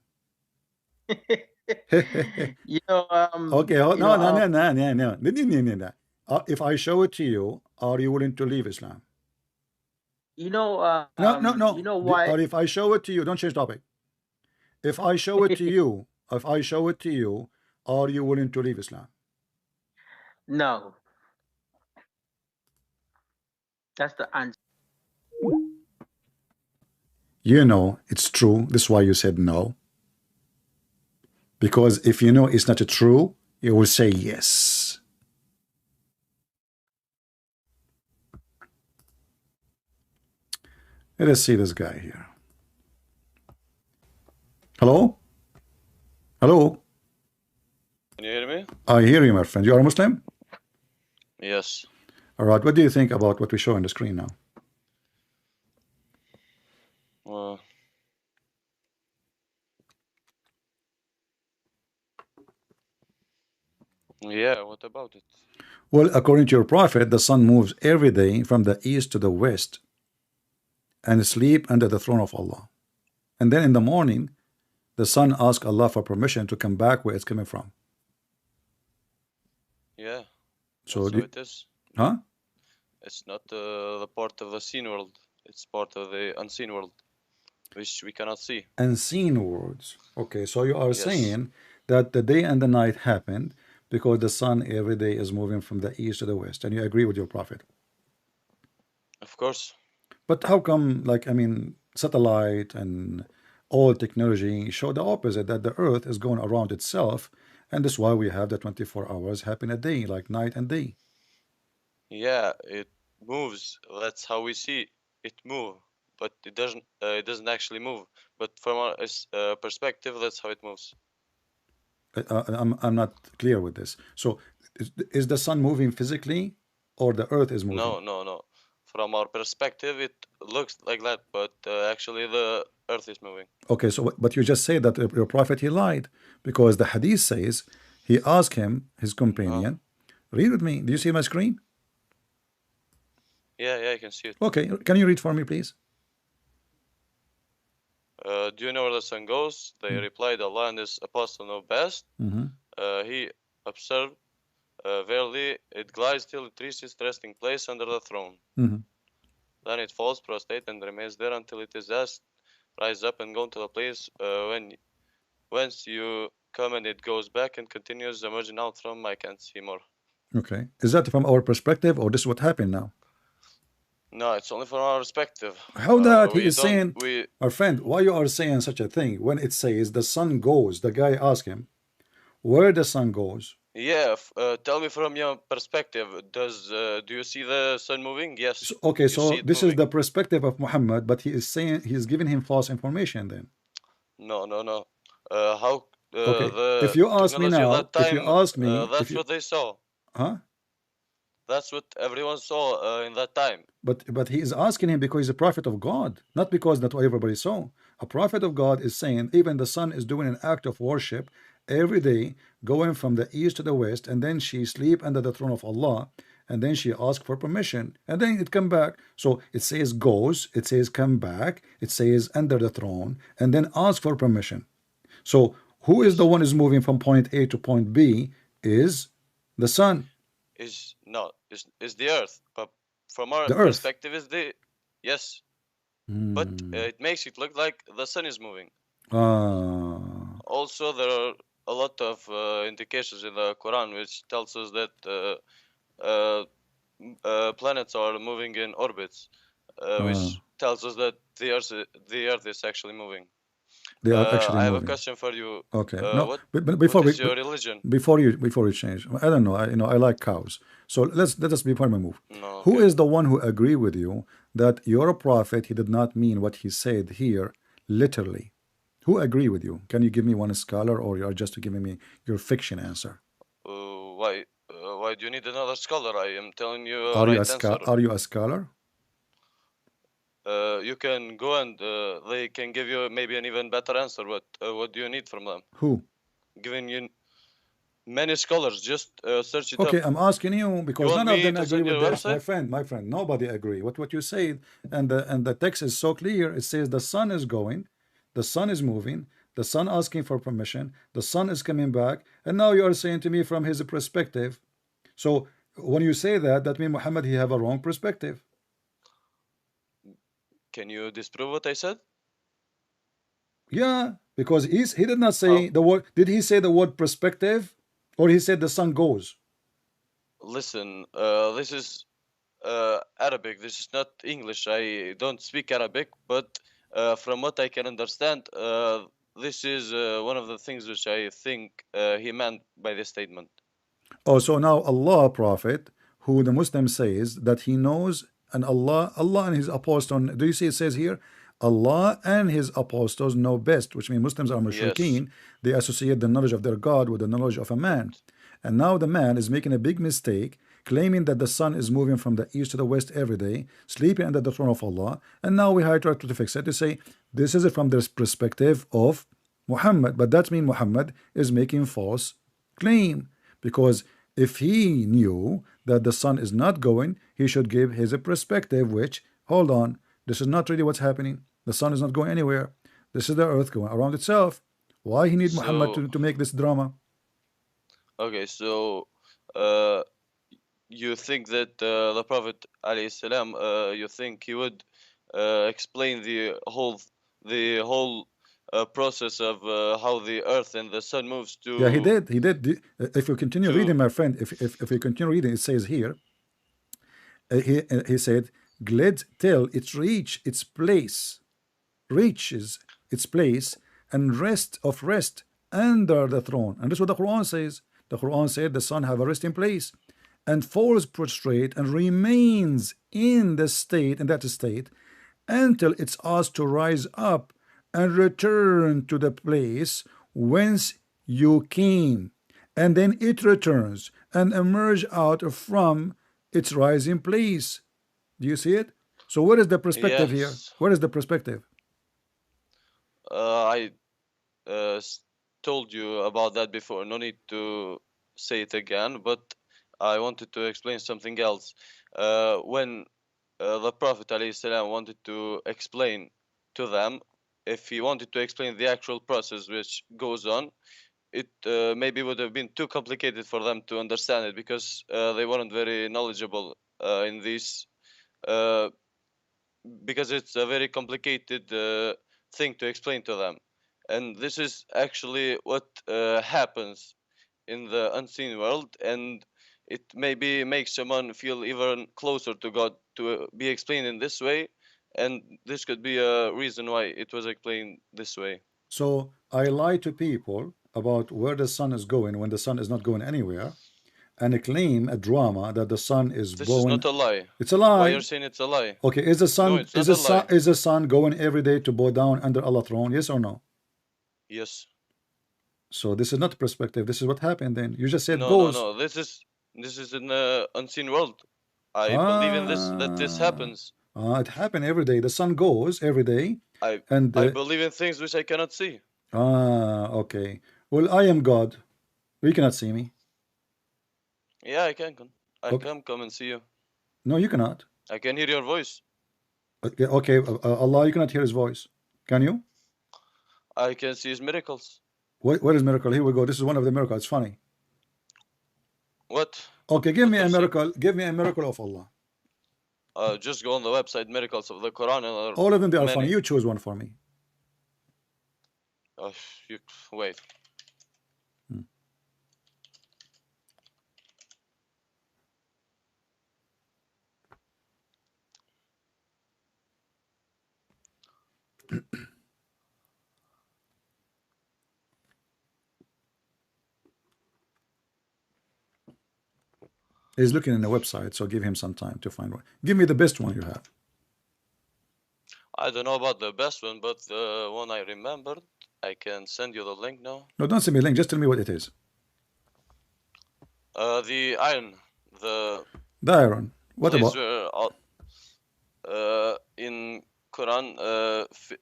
You know, okay, no. If I show it to you, are you willing to leave Islam? You know, no. You know why? Or if I show it to you, don't change topic. If I show it to you, are you willing to leave Islam? No. That's the answer. You know it's true. This is why you said no. Because if you know it's not true, you will say yes. Let us see this guy here. Hello? Hello? Can you hear me? I hear you, my friend. You are a Muslim? Yes. All right. What do you think about what we show on the screen now? Yeah, what about it? Well, according to your prophet, the sun moves every day from the east to the west and sleep under the throne of Allah. And then in the morning, the sun asks Allah for permission to come back where it's coming from. Yeah. So it is. Huh? It's not the part of the seen world. It's part of the unseen world, which we cannot see. Unseen worlds. Okay, so you are saying that the day and the night happened because the sun every day is moving from the east to the west, and you agree with your prophet? Of course. But how come, like, I mean, satellite and all technology show the opposite, that the earth is going around itself, and that's why we have the 24 hours happen a day, like night and day. Yeah, it moves. That's how we see it move, but it doesn't actually move. But from our perspective, that's how it moves. I'm not clear with this. So is the sun moving physically, or the earth is moving? No. From our perspective, it looks like that, but actually the earth is moving. Okay, so but you just say that your prophet, he lied, because the hadith says he asked him, his companion, read with me. Do you see my screen? Yeah, I can see it. Okay, can you read for me, please? Do you know where the sun goes? They replied, Allah and his apostle know best. He observed, verily, it glides till it reaches its resting place under the throne. Then it falls prostrate and remains there until it is asked, rise up and go to the place whence you come, and it goes back and continues emerging out from. I can't see more. Okay, is that from our perspective, or this is what happened now? No, it's only from our perspective. How that he is saying, our friend, why you are saying such a thing when it says the sun goes? The guy asked him where the sun goes. Yeah, tell me from your perspective. Do you see the sun moving? Yes. Okay, so this is the perspective of Muhammad, but he is saying, he is giving him false information then. No. How? Okay. If you ask me now, that's what they saw. Huh? That's what everyone saw in that time. But he is asking him because he's a prophet of God, not because that's what everybody saw. A prophet of God is saying even the sun is doing an act of worship every day, going from the east to the west, and then she sleep under the throne of Allah, and then she asked for permission, and then it come back. So it says goes, it says come back, it says under the throne, and then ask for permission. So who is the one is moving from point A to point B? Is the sun. Is the earth, but from our The earth. perspective is the yes. But it makes it look like the sun is moving. Also, there are a lot of indications in the Quran which tells us that planets are moving in orbits, which tells us that the earth is actually moving. They are actually I have moving. a question for you. Okay. No, but what is your religion? Before you change, I don't know. I like cows. So let us before we move. No, Who is the one who agree with you that you're a prophet? He did not mean what he said here literally. Who agree with you? Can you give me one scholar, or you are just giving me your fiction answer? Why do you need another scholar? I am telling you Are right you answer. Are you a scholar? You can go and they can give you maybe an even better answer. What do you need from them? Who? Giving you many scholars. Just search it up. Okay, I'm asking you because none of them agree with this. Website? My friend, nobody agree with what you said, and the text is so clear. It says the sun is going, the sun is moving, the sun asking for permission, the sun is coming back, and now you are saying to me from his perspective. So when you say that, that means Muhammad he have a wrong perspective. Can you disprove what I said? Yeah, because he did not say the word. Did he say the word perspective, or he said the sun goes? Listen, this is Arabic. This is not English. I don't speak Arabic, but from what I can understand, this is one of the things which I think he meant by this statement. Oh, so now Allah, Prophet, who the Muslim says that he knows, and Allah and his apostles, do you see it says here, Allah and his apostles know best, which means Muslims are mushrikeen. Yes. They associate the knowledge of their God with the knowledge of a man. And now the man is making a big mistake, claiming that the sun is moving from the east to the west every day, sleeping under the throne of Allah. And now we try to fix it to say this is it from the perspective of Muhammad, but that means Muhammad is making false claim, because if he knew that the sun is not going, he should give his perspective, which, hold on, this is not really what's happening. The sun is not going anywhere. This is the earth going around itself. Why he need Muhammad to make this drama? Okay, so you think that the Prophet ﷺ, you think he would explain the whole process of how the earth and the sun moves to... Yeah, he did. If you continue reading, my friend, if you continue reading, it says here, he said, glad till it reaches its place, and rest under the throne. And that's what the Quran says. The Quran said the sun have a resting place and falls prostrate and remains in that state until it's asked to rise up and return to the place whence you came, and then it returns and emerge out from its rising place. Do you see it? So what is the perspective here? What is the perspective? I told you about that before. No need to say it again, but I wanted to explain something else. When the Prophet ﷺ wanted to explain to them, if he wanted to explain the actual process which goes on, it maybe would have been too complicated for them to understand it, because they weren't very knowledgeable in this, because it's a very complicated thing to explain to them. And this is actually what happens in the unseen world, and it maybe makes someone feel even closer to God to be explained in this way, and this could be a reason why it was explained this way. So I lie to people about where the sun is going when the sun is not going anywhere, and claim a drama that the sun is this going. This is not a lie. It's a lie. Why you're saying it's a lie? Okay, is the sun no, is the sun going every day to bow down under Allah's throne? Yes or no? Yes. So this is not perspective. This is what happened. Then you just said no, goes. No. This is in the unseen world. I believe in this, that this happens. It happened every day. The sun goes every day. I believe in things which I cannot see. Okay. Well, I am God. You cannot see me. Yeah, I can. I can come and see you. No, you cannot. I can hear your voice. Okay, Allah, you cannot hear his voice. Can you? I can see his miracles. What is miracle? Here we go. This is one of the miracles. It's funny. What? Okay, give me a miracle. Give me a miracle of Allah. Just go on the website, miracles of the Quran. And all of them, they are funny. You choose one for me. Wait. He's looking in the website, so give him some time to find one. Give me the best one you have. I don't know about the best one, but the one I remembered, I can send you the link now. No, don't send me a link. Just tell me what it is. The iron. The iron. What about? In Quran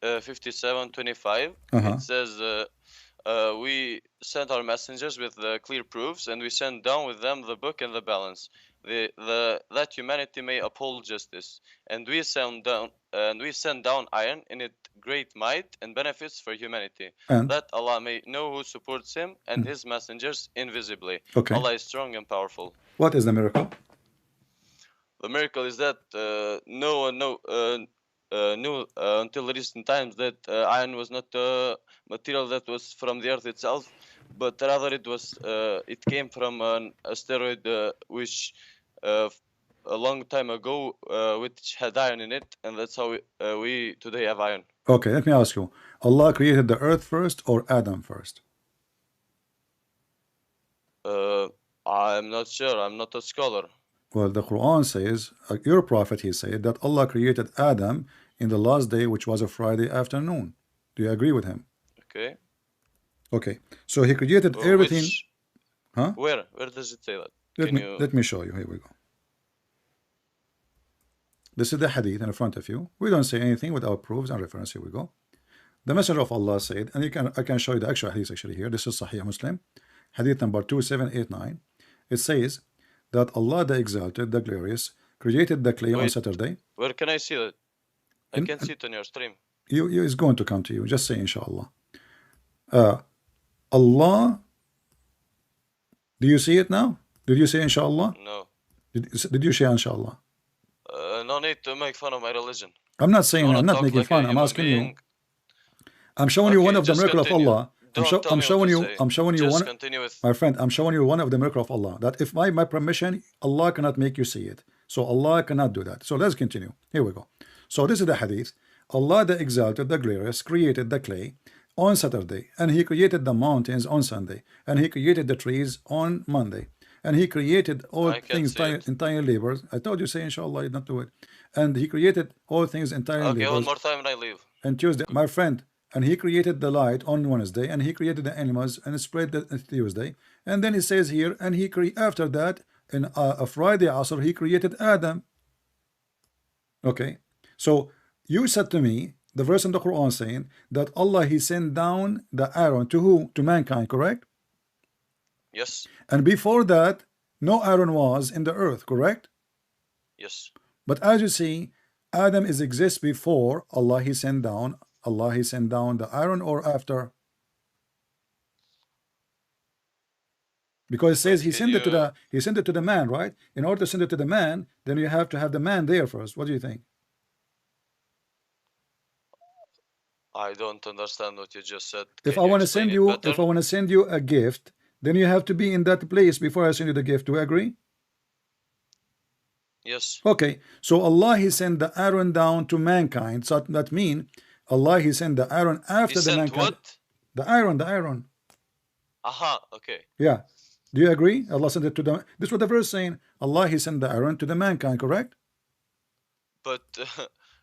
57:25, it says, we sent our messengers with clear proofs, and we sent down with them the book and the balance, that humanity may uphold justice. And we sent down iron in it great might and benefits for humanity, that Allah may know who supports him and his messengers invisibly. Okay. Allah is strong and powerful. What is the miracle? The miracle is that no one knew until recent times that iron was not a material that was from the earth itself, but rather it came from an asteroid which a long time ago which had iron in it, and that's how we today have iron. Okay, let me ask you. Allah created the earth first or Adam first? I'm not sure. I'm not a scholar. Well, the Quran says, your prophet, he said that Allah created Adam in the last day, which was a Friday afternoon. Do you agree with him? Okay. Okay. So he created everything. Huh? Where does it say that? Let me show you. Here we go. This is the hadith in front of you. We don't say anything without proofs and reference. Here we go. The Messenger of Allah said, and I can show you the actual hadith actually here. This is Sahih Muslim, hadith number 2789. It says that Allah the Exalted, the Glorious, created the clay on Saturday. Where can I see that? I can see it on your stream. It's going to come to you. Just say inshallah. Allah. Do you see it now? Did you say inshallah? No. Did you say inshallah? No need to make fun of my religion. I'm not saying, I'm not making fun. I'm asking you. I'm showing you one of the miracles of Allah. I'm showing you one. My friend, I'm showing you one of the miracles of Allah. That if by my permission, Allah cannot make you see it. So Allah cannot do that. So let's continue. Here we go. So this is the hadith. Allah the Exalted, the Glorious, created the clay on Saturday, and he created the mountains on Sunday, and he created the trees on Monday, and he created all things entire labors. I told you, say inshallah, you don't do it. And he created all things entirely. Okay, one more time and I leave. And Tuesday, my friend, and he created the light on Wednesday, and he created the animals and spread that Tuesday. And then he says here, and he after that, in a Friday Asr, he created Adam. Okay, so you said to me, the verse in the Quran saying that Allah, he sent down the iron to who? To mankind, correct? Yes. And before that, no iron was in the earth, correct? Yes. But as you see, Adam exists before Allah, he sent down the iron, or after? Because it says he sent it to the man, right? In order to send it to the man, then you have to have the man there first. What do you think? I don't understand what you just said. If I want to send you a gift, then you have to be in that place before I send you the gift. Do you agree? Yes. Okay. So Allah, he sent the iron down to mankind. So that means Allah, he sent the iron after the mankind. What? The iron. Aha. Okay. Yeah. Do you agree? Allah sent it to the. This is what the verse saying. Allah, he sent the iron to the mankind. Correct? But.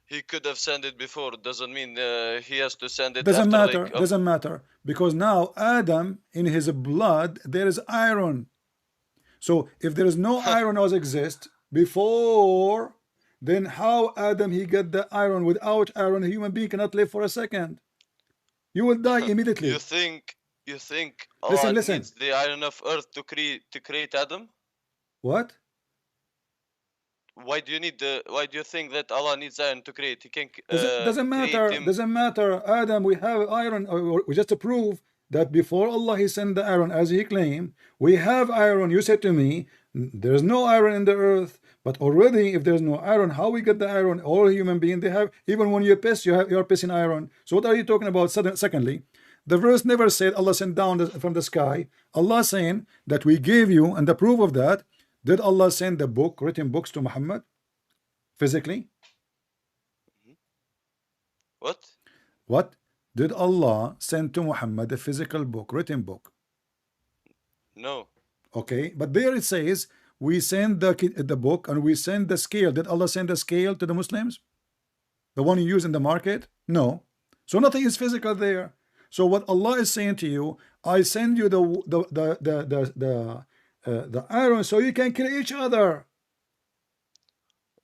He could have sent it before. Doesn't mean he has to send it. Doesn't matter. Doesn't matter, because now Adam, in his blood there is iron. So if there is no iron as exist before, then how Adam he get the iron? Without iron, a human being cannot live for a second. You will die immediately. You think Allah listen. needs the iron of earth to create Adam? What? why do you need why do you think that Allah needs iron to create? He can Doesn't create matter. him. Doesn't matter. Adam, we have iron. We just to prove that before Allah He sent the iron, as He claimed, we have iron. You said to me, there's no iron in the earth. But already, if there's no iron, how we get the iron? All human beings they have. Even when you piss, you're pissing iron. So what are you talking about? Secondly, the verse never said Allah sent down from the sky. Allah saying that we gave you, and the proof of that. Did Allah send the book, written books to Muhammad physically? What? What? Did Allah send to Muhammad a physical book, written book? No. Okay, but there it says we send the book and we send the scale. Did Allah send the scale to the Muslims? The one you use in the market? No. So nothing is physical there. So what Allah is saying to you, I send you the iron so you can kill each other.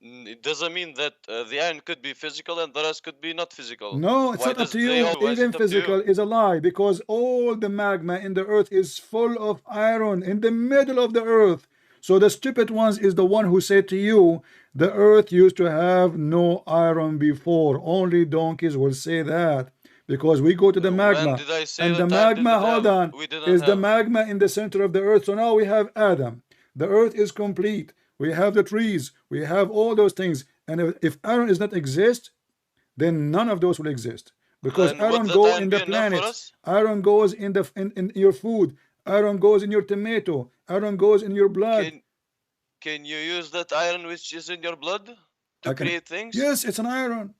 It doesn't mean that the iron could be physical and the rest could be not physical. No, it's not up to you. Even physical is a lie, because all the magma in the earth is full of iron in the middle of the earth. So the stupid ones is the one who said to you the earth used to have no iron before. Only donkeys will say that, because we go to the magma, and the magma, hold on, is the magma in the center of the earth. So now we have Adam. The earth is complete. We have the trees. We have all those things. And if iron does not exist, then none of those will exist. Because iron goes in the planets. Iron goes in your food. Iron goes in your tomato. Iron goes in your blood. Can you use that iron which is in your blood to create things? Yes, it's an iron.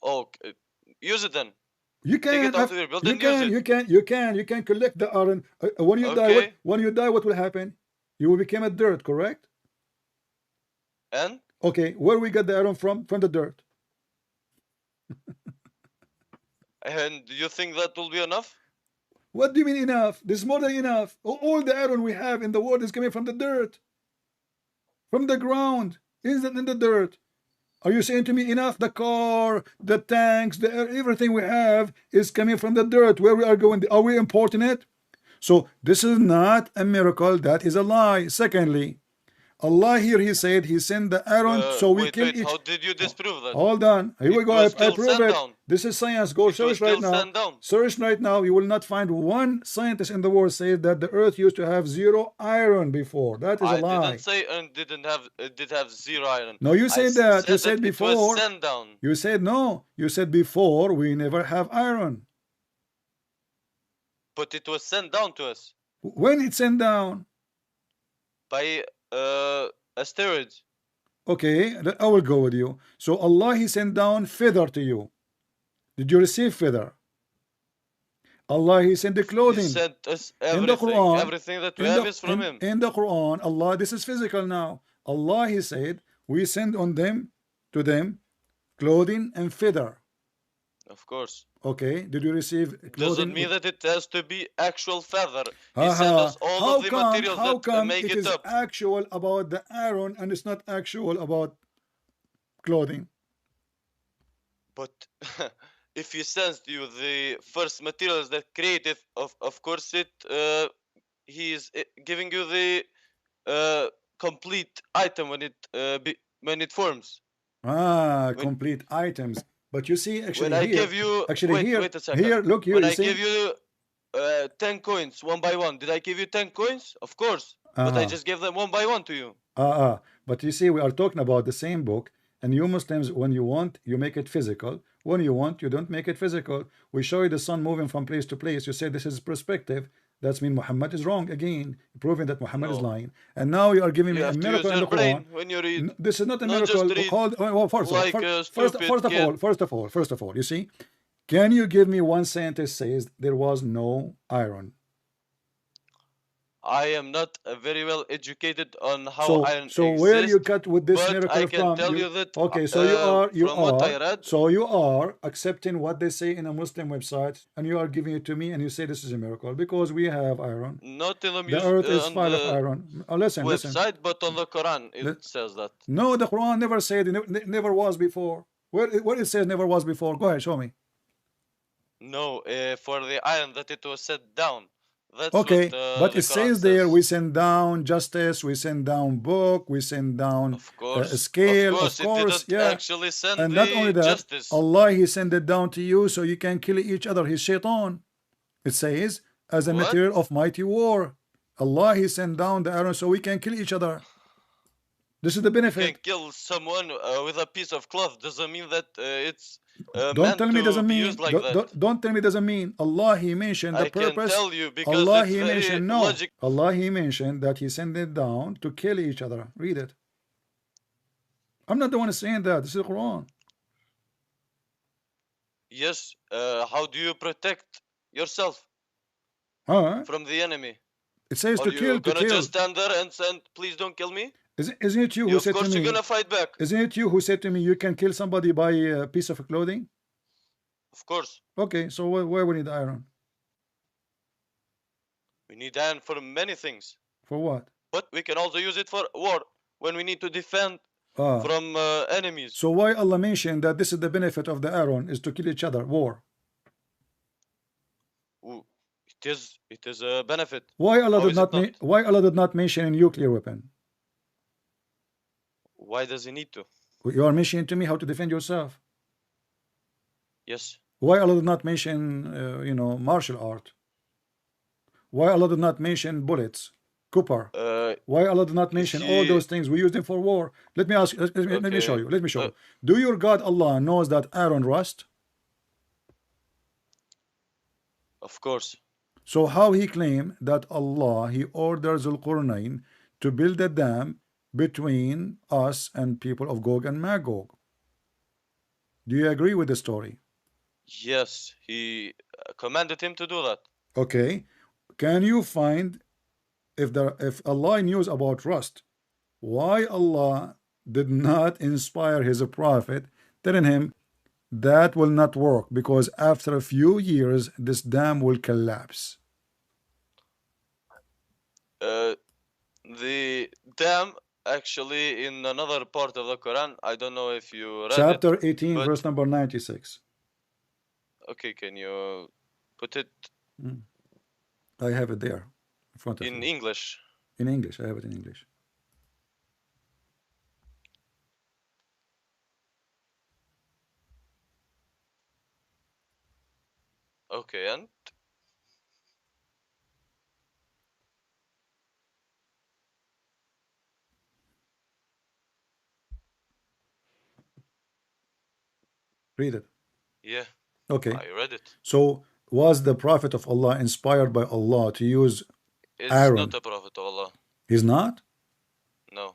Oh, use it then. You can. Take it out of your blood and use it. You can collect the iron. When you die, what will happen? You will become a dirt, correct? And? Okay, where we get the iron from? From the dirt. And do you think that will be enough? What do you mean enough? There's more than enough. All the iron we have in the world is coming from the dirt. From the ground. Isn't in the dirt. Are you saying to me enough? The car, the tanks, everything we have is coming from the dirt. Where we are going? Are we importing it? So this is not a miracle. That is a lie. Secondly, Allah here, He said He sent the iron so we kill each. How did you disprove that? Hold on. Here we go. I prove it. This is science. Go search right now. Search right now. You will not find one scientist in the world say that the earth used to have zero iron before. That is a lie. I didn't say it did have zero iron. No, you said that. You said before. It was sent down. You said no. You said before we never have iron. But it was sent down to us. When it sent down? By asteroids. Okay, I will go with you. So Allah He sent down feather to you. Did you receive feather? Allah He sent the clothing. He sent us everything. In the Quran, everything that we have is from Him. In the Quran, Allah, this is physical now. Allah He said, we send on them, to them, clothing and feather. Of course. Okay, did you receive clothing? Doesn't mean that it has to be actual feather. He sent us all of the materials that make it up. How come it is actual about the iron and it's not actual about clothing? But if He sends you the first materials that create it, of course He is giving you the complete item when it forms. Complete items. But you see, actually, when I give you, wait a second. Here, look, when I give you 10 coins one by one, did I give you 10 coins? Of course. But I just gave them one by one to you. But you see, we are talking about the same book, and you Muslims, when you want, you make it physical. When you want, you don't make it physical. We show you the sun moving from place to place. You say this is perspective. That means Muhammad is wrong again, proving that Muhammad is lying. And now you are giving me a miracle in the Quran. When you read. This is not a miracle. First of all, you see, can you give me one scientist says there was no iron? I am not very well educated on how iron exists. So where you cut with this miracle I can from? tell you that. Okay, so you are accepting what they say in a Muslim website, and you are giving it to me, and you say this is a miracle because we have iron. Not in the earth is full of iron. Listen. But on the Quran it says that. No, the Quran never said it never was before. Where it says never was before? Go ahead, show me. No, for the iron that it was set down. That's Okay, what but the it Quran says there, says. we send down justice, we send down book, we send down a scale, of It course, didn't yeah. actually send And not only the that, justice. Allah, He sent it down to you so you can kill each other. He's shaitan. It says, as a What? material of mighty war. Allah, He sent down the iron so we can kill each other. This is the You can benefit. kill someone with a piece of cloth. Doesn't mean that it's Don't meant tell me to doesn't be mean. used like that. Don't tell me doesn't mean. Allah, He mentioned the I can purpose. tell you because Allah, it's He very mentioned no. logic. Allah, He mentioned that He sent it down to kill each other. Read it. I'm not the one saying that. This is the Quran. Yes. How do you protect yourself Huh? from the enemy? It says Are to you kill, to gonna kill. just stand there and say, "Please don't kill me"? Isn't it you who said to Of course me? you're gonna fight back. Isn't it you who said to me you can kill somebody by a piece of clothing? Of course. Okay, so why we need iron? We need iron for many things. For what? But we can also use it for war when we need to defend from enemies. So why Allah mentioned that this is the benefit of the iron is to kill each other, war? It is a benefit. Why Allah How did is not, it not? why Allah did not mention a nuclear weapon? Why does he need to? You are mentioning to me how to defend yourself. Yes. Why Allah did not mention you know, martial art? Why Allah did not mention bullets, copper? Why Allah did not mention all those things? We use them for war. Let me ask. Let me show you. Let me show you. Do your God Allah knows that iron rust? Of course. So how He claim that Allah He orders Zulkarnain to build a dam between us and people of Gog and Magog? Do you agree with the story? Yes, He commanded him to do that. Okay. Can you find if Allah knows about rust, why Allah did not inspire His prophet, telling him that will not work because after a few years this dam will collapse? The dam actually in another part of the Quran. I don't know if you read Chapter it, 18, verse number 96. Okay, can you put it? I have it there in front of in you. English. In English, I have it in English. Okay, and read it. Yeah. Okay. I read it. So was the prophet of Allah inspired by Allah to use iron? It's not a prophet of Allah. He's not? No.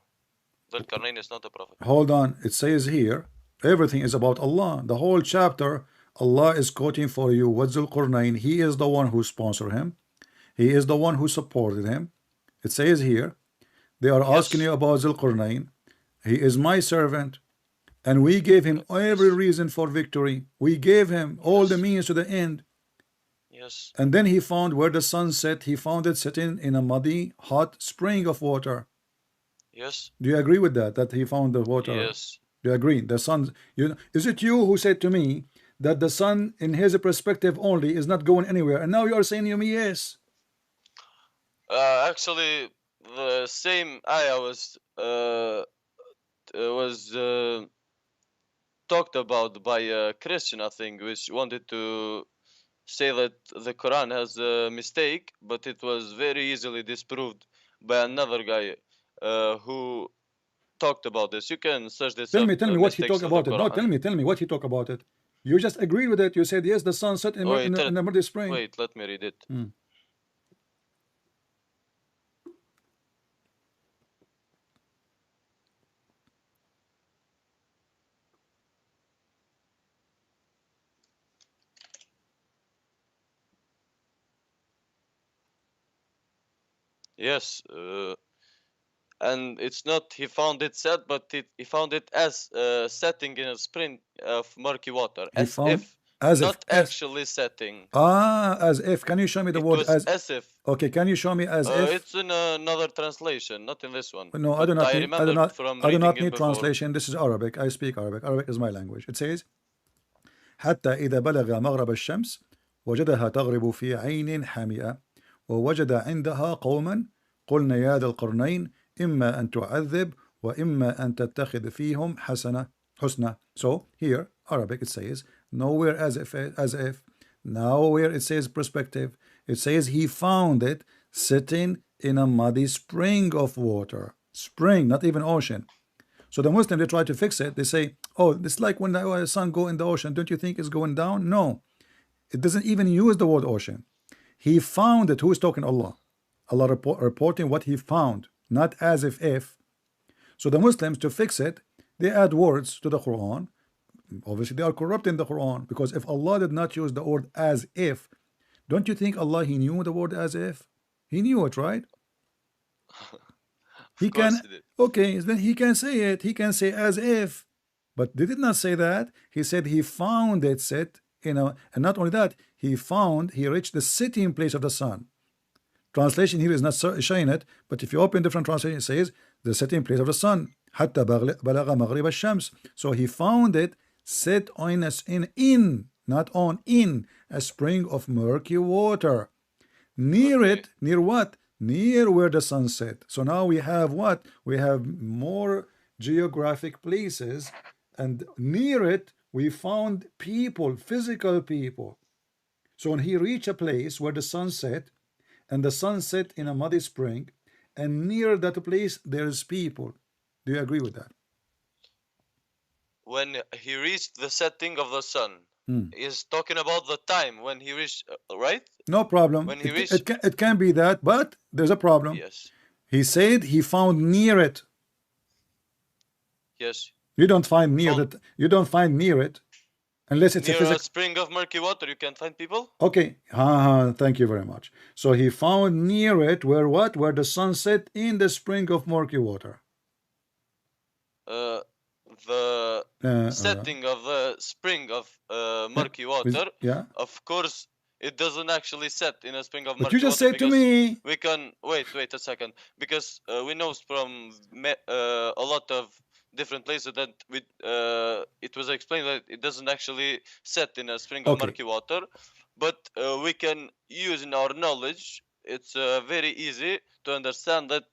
Zulkarnain is not a prophet. Hold on. It says here, everything is about Allah. The whole chapter, Allah is quoting for you what Zulkarnain, he is the one who sponsored him. He is the one who supported him. It says here, they are asking you about Zulkarnain. He is my servant. And we gave him every reason for victory. We gave him all the means to the end. Yes. And then he found where the sun set. He found it sitting in a muddy, hot spring of water. Yes. Do you agree with that? That he found the water? Yes. Do you agree? The sun. Is it you who said to me that the sun, in his perspective only, is not going anywhere? And now you are saying to me, yes. Actually, the same ayah was talked about by a Christian, I think, which wanted to say that the Quran has a mistake, but it was very easily disproved by another guy who talked about this. You can search this Tell up. me what he talked about it. No, tell me what he talked about it. You just agreed with it. You said, yes, the sun set in the muddy spring. Wait, let me read it. Yes, and it's not he found it set, but he found it as setting in a spring of murky water, as actually setting. As if. Can you show me the word as if? Okay, can you show me as if? It's in another translation, not in this one. No, I do not need translation. This is Arabic. I speak Arabic. Arabic is my language. It says حتى إذا بلغ مغرب الشمس وجدها تغرب في عين حامئة ووجد عندها قوما قلنا يا ذا القرنين إما أن تعذب وإما أن تتخذ فيهم حسنة. So here, Arabic, it says nowhere as if. Nowhere it says perspective. It says he found it sitting in a muddy spring of water. Spring, not even ocean. So the Muslim, they try to fix it. They say, oh, it's like when the sun go in the ocean. Don't you think it's going down? No. It doesn't even use the word ocean. He found it. Who is talking? Allah. Allah reporting what he found, not as if. So the Muslims, to fix it, they add words to the Quran. Obviously, they are corrupting the Quran, because if Allah did not use the word as if, don't you think Allah, he knew the word as if? He knew it, right? He can, okay, then he can say it. He can say as if, but they did not say that. He said he found it set, and not only that, he reached the sitting place of the sun. Translation here is not showing it, but if you open different translation, it says the sitting place of the sun. حتى بلغ مغرب الشمس. So he found it set on in, not on, in a spring of murky water. Near it, near what? Near where the sun set. So now we have what? We have more geographic places, and near it we found people, physical people. So when he reached a place where the sun set, and the sun set in a muddy spring, and near that place there is people. Do you agree with that? When he reached the setting of the sun, is talking about the time when he reached, right? No problem. When he it can be that, but there's a problem. Yes. He said he found near it. Yes. You don't find near that. You don't find near it, unless it's near a spring of murky water. You can find people. Okay. Thank you very much. So he found near it where what? Where the sun set in the spring of murky water. The setting of the spring of murky water. Yeah. Of course, it doesn't actually set in a spring of murky water. But you just said to me. We can wait a second, because we know from a lot of different places that it was explained that it doesn't actually set in a spring of murky water, but we can use in our knowledge. It's very easy to understand that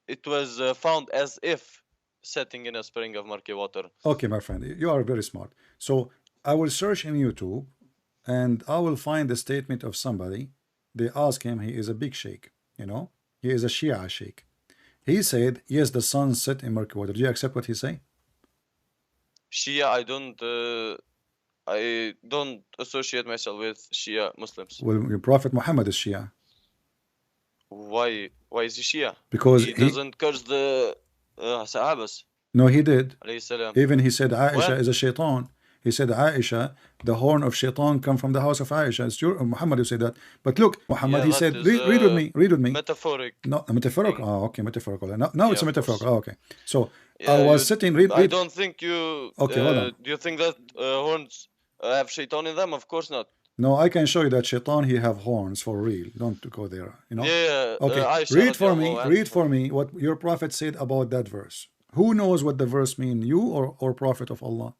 it was found as if setting in a spring of murky water. Okay, my friend, you are very smart. So I will search in YouTube, and I will find the statement of somebody. They ask him, he is a big sheikh, he is a Shia sheikh. He said, yes, the sun set in murky water. Do you accept what he say? Shia, I don't associate myself with Shia Muslims. Well, your Prophet Muhammad is Shia. Why is he Shia? Because he doesn't curse the Sahabas. No, he did. Even he said Aisha is a shaitan. He said Aisha, the horn of shaitan come from the house of Aisha. It's your Muhammad who said that. But look, Muhammad, he said, read with me. Metaphoric. No, metaphorical. Oh, okay, metaphorical. Now it's a metaphorical. Oh, okay. So I was sitting. Read. I don't think you. Okay, hold on. Do you think that horns have shaitan in them? Of course not. No, I can show you that shaitan, he have horns for real. Don't go there. Yeah. Okay. Read for me what your prophet said about that verse. Who knows what the verse mean? You or Prophet of Allah?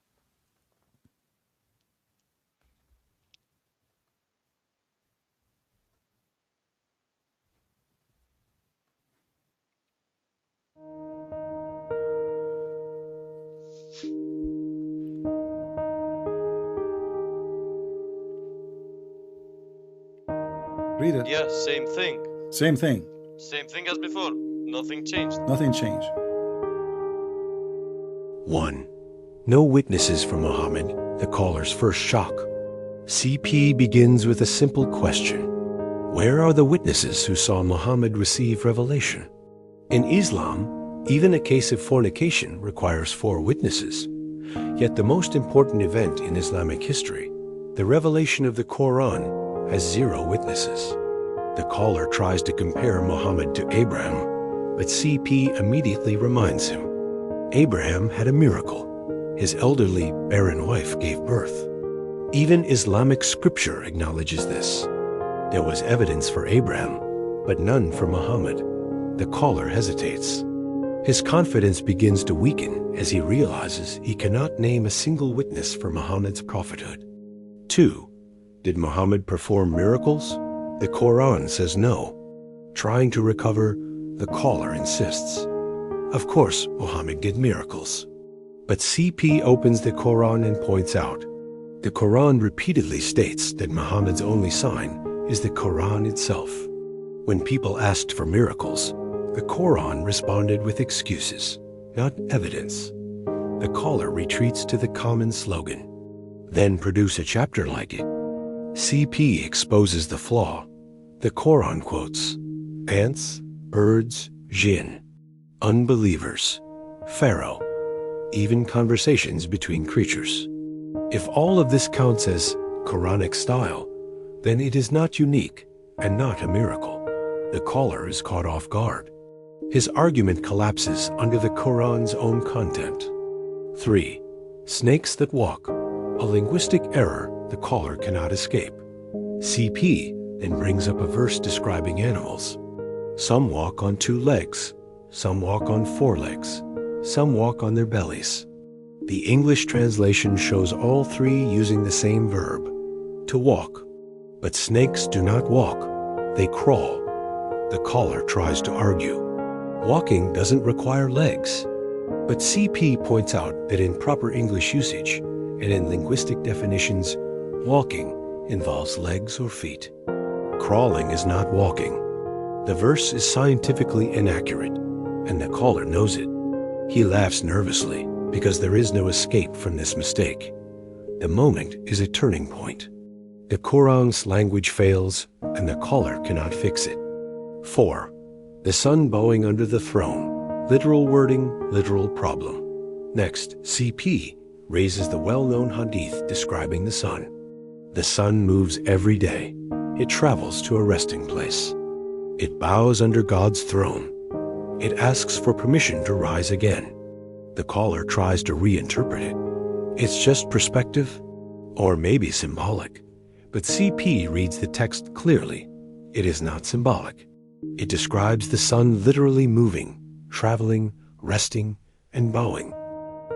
Read it. Yeah, same thing. Same thing. Same thing as before. Nothing changed. Nothing changed. 1. No witnesses for Muhammad, the caller's first shock. CP begins with a simple question. Where are the witnesses who saw Muhammad receive revelation? In Islam, even a case of fornication requires 4 witnesses. Yet the most important event in Islamic history, the revelation of the Qur'an, has 0 witnesses. The caller tries to compare Muhammad to Abraham, but CP immediately reminds him. Abraham had a miracle. His elderly, barren wife gave birth. Even Islamic scripture acknowledges this. There was evidence for Abraham, but none for Muhammad. The caller hesitates. His confidence begins to weaken as he realizes he cannot name a single witness for Muhammad's prophethood. 2. Did Muhammad perform miracles? The Qur'an says no. Trying to recover, the caller insists. Of course, Muhammad did miracles. But CP opens the Qur'an and points out, the Qur'an repeatedly states that Muhammad's only sign is the Qur'an itself. When people asked for miracles, the Qur'an responded with excuses, not evidence. The caller retreats to the common slogan. Then produce a chapter like it. CP exposes the flaw. The Qur'an quotes ants, birds, jinn, unbelievers, Pharaoh, even conversations between creatures. If all of this counts as Quranic style, then it is not unique and not a miracle. The caller is caught off guard. His argument collapses under the Qur'an's own content. 3. Snakes that walk, a linguistic error the caller cannot escape. CP then brings up a verse describing animals. Some walk on 2 legs, some walk on 4 legs, some walk on their bellies. The English translation shows all 3 using the same verb, to walk. But snakes do not walk, they crawl. The caller tries to argue. Walking doesn't require legs. But CP points out that in proper English usage and in linguistic definitions, walking involves legs or feet. Crawling is not walking. The verse is scientifically inaccurate, and the caller knows it. He laughs nervously because there is no escape from this mistake. The moment is a turning point. The Qur'an's language fails, and the caller cannot fix it. 4. The sun bowing under the throne. Literal wording, literal problem. Next, CP raises the well-known hadith describing the sun. The sun moves every day. It travels to a resting place. It bows under God's throne. It asks for permission to rise again. The caller tries to reinterpret it. It's just perspective, or maybe symbolic. But CP reads the text clearly. It is not symbolic. It describes the sun literally moving, traveling, resting, and bowing.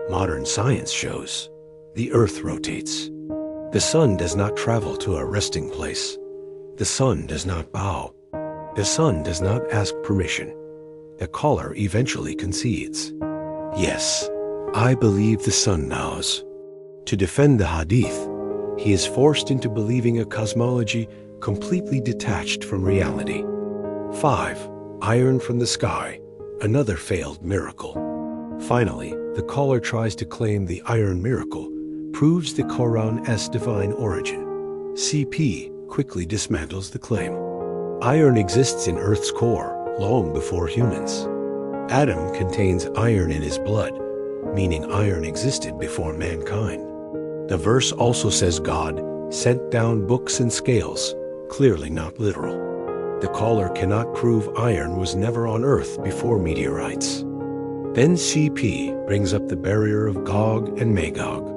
Modern science shows the earth rotates. The sun does not travel to a resting place. The sun does not bow. The sun does not ask permission. The caller eventually concedes. Yes, I believe the sun bows. To defend the hadith, he is forced into believing a cosmology completely detached from reality. 5. Iron from the sky, another failed miracle. Finally, the caller tries to claim the iron miracle proves the Qur'an's divine origin. CP quickly dismantles the claim. Iron exists in Earth's core long before humans. Adam contains iron in his blood, meaning iron existed before mankind. The verse also says God sent down books and scales, clearly not literal. The caller cannot prove iron was never on Earth before meteorites. Then CP brings up the barrier of Gog and Magog,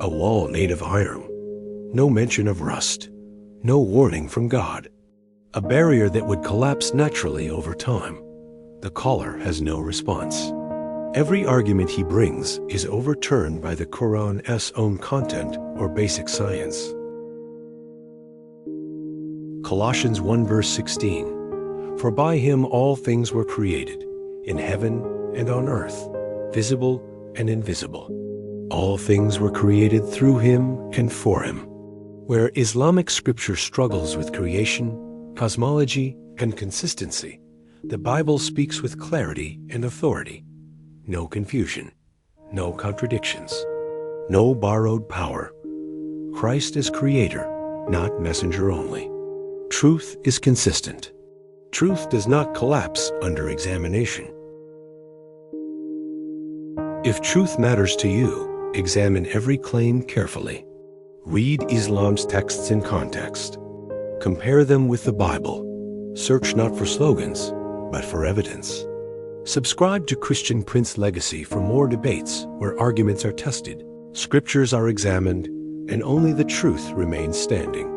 a wall made of iron. No mention of rust, no warning from God. A barrier that would collapse naturally over time. The caller has no response. Every argument he brings is overturned by the Qur'an's own content or basic science. Colossians 1 verse 16. For by him all things were created, in heaven and on earth, visible and invisible. All things were created through him and for him. Where Islamic scripture struggles with creation, cosmology, and consistency, the Bible speaks with clarity and authority. No confusion, no contradictions, no borrowed power. Christ is creator, not messenger only. Truth is consistent. Truth does not collapse under examination. If truth matters to you, examine every claim carefully. Read Islam's texts in context. Compare them with the Bible. Search not for slogans, but for evidence. Subscribe to Christian Prince Legacy for more debates where arguments are tested, scriptures are examined, and only the truth remains standing.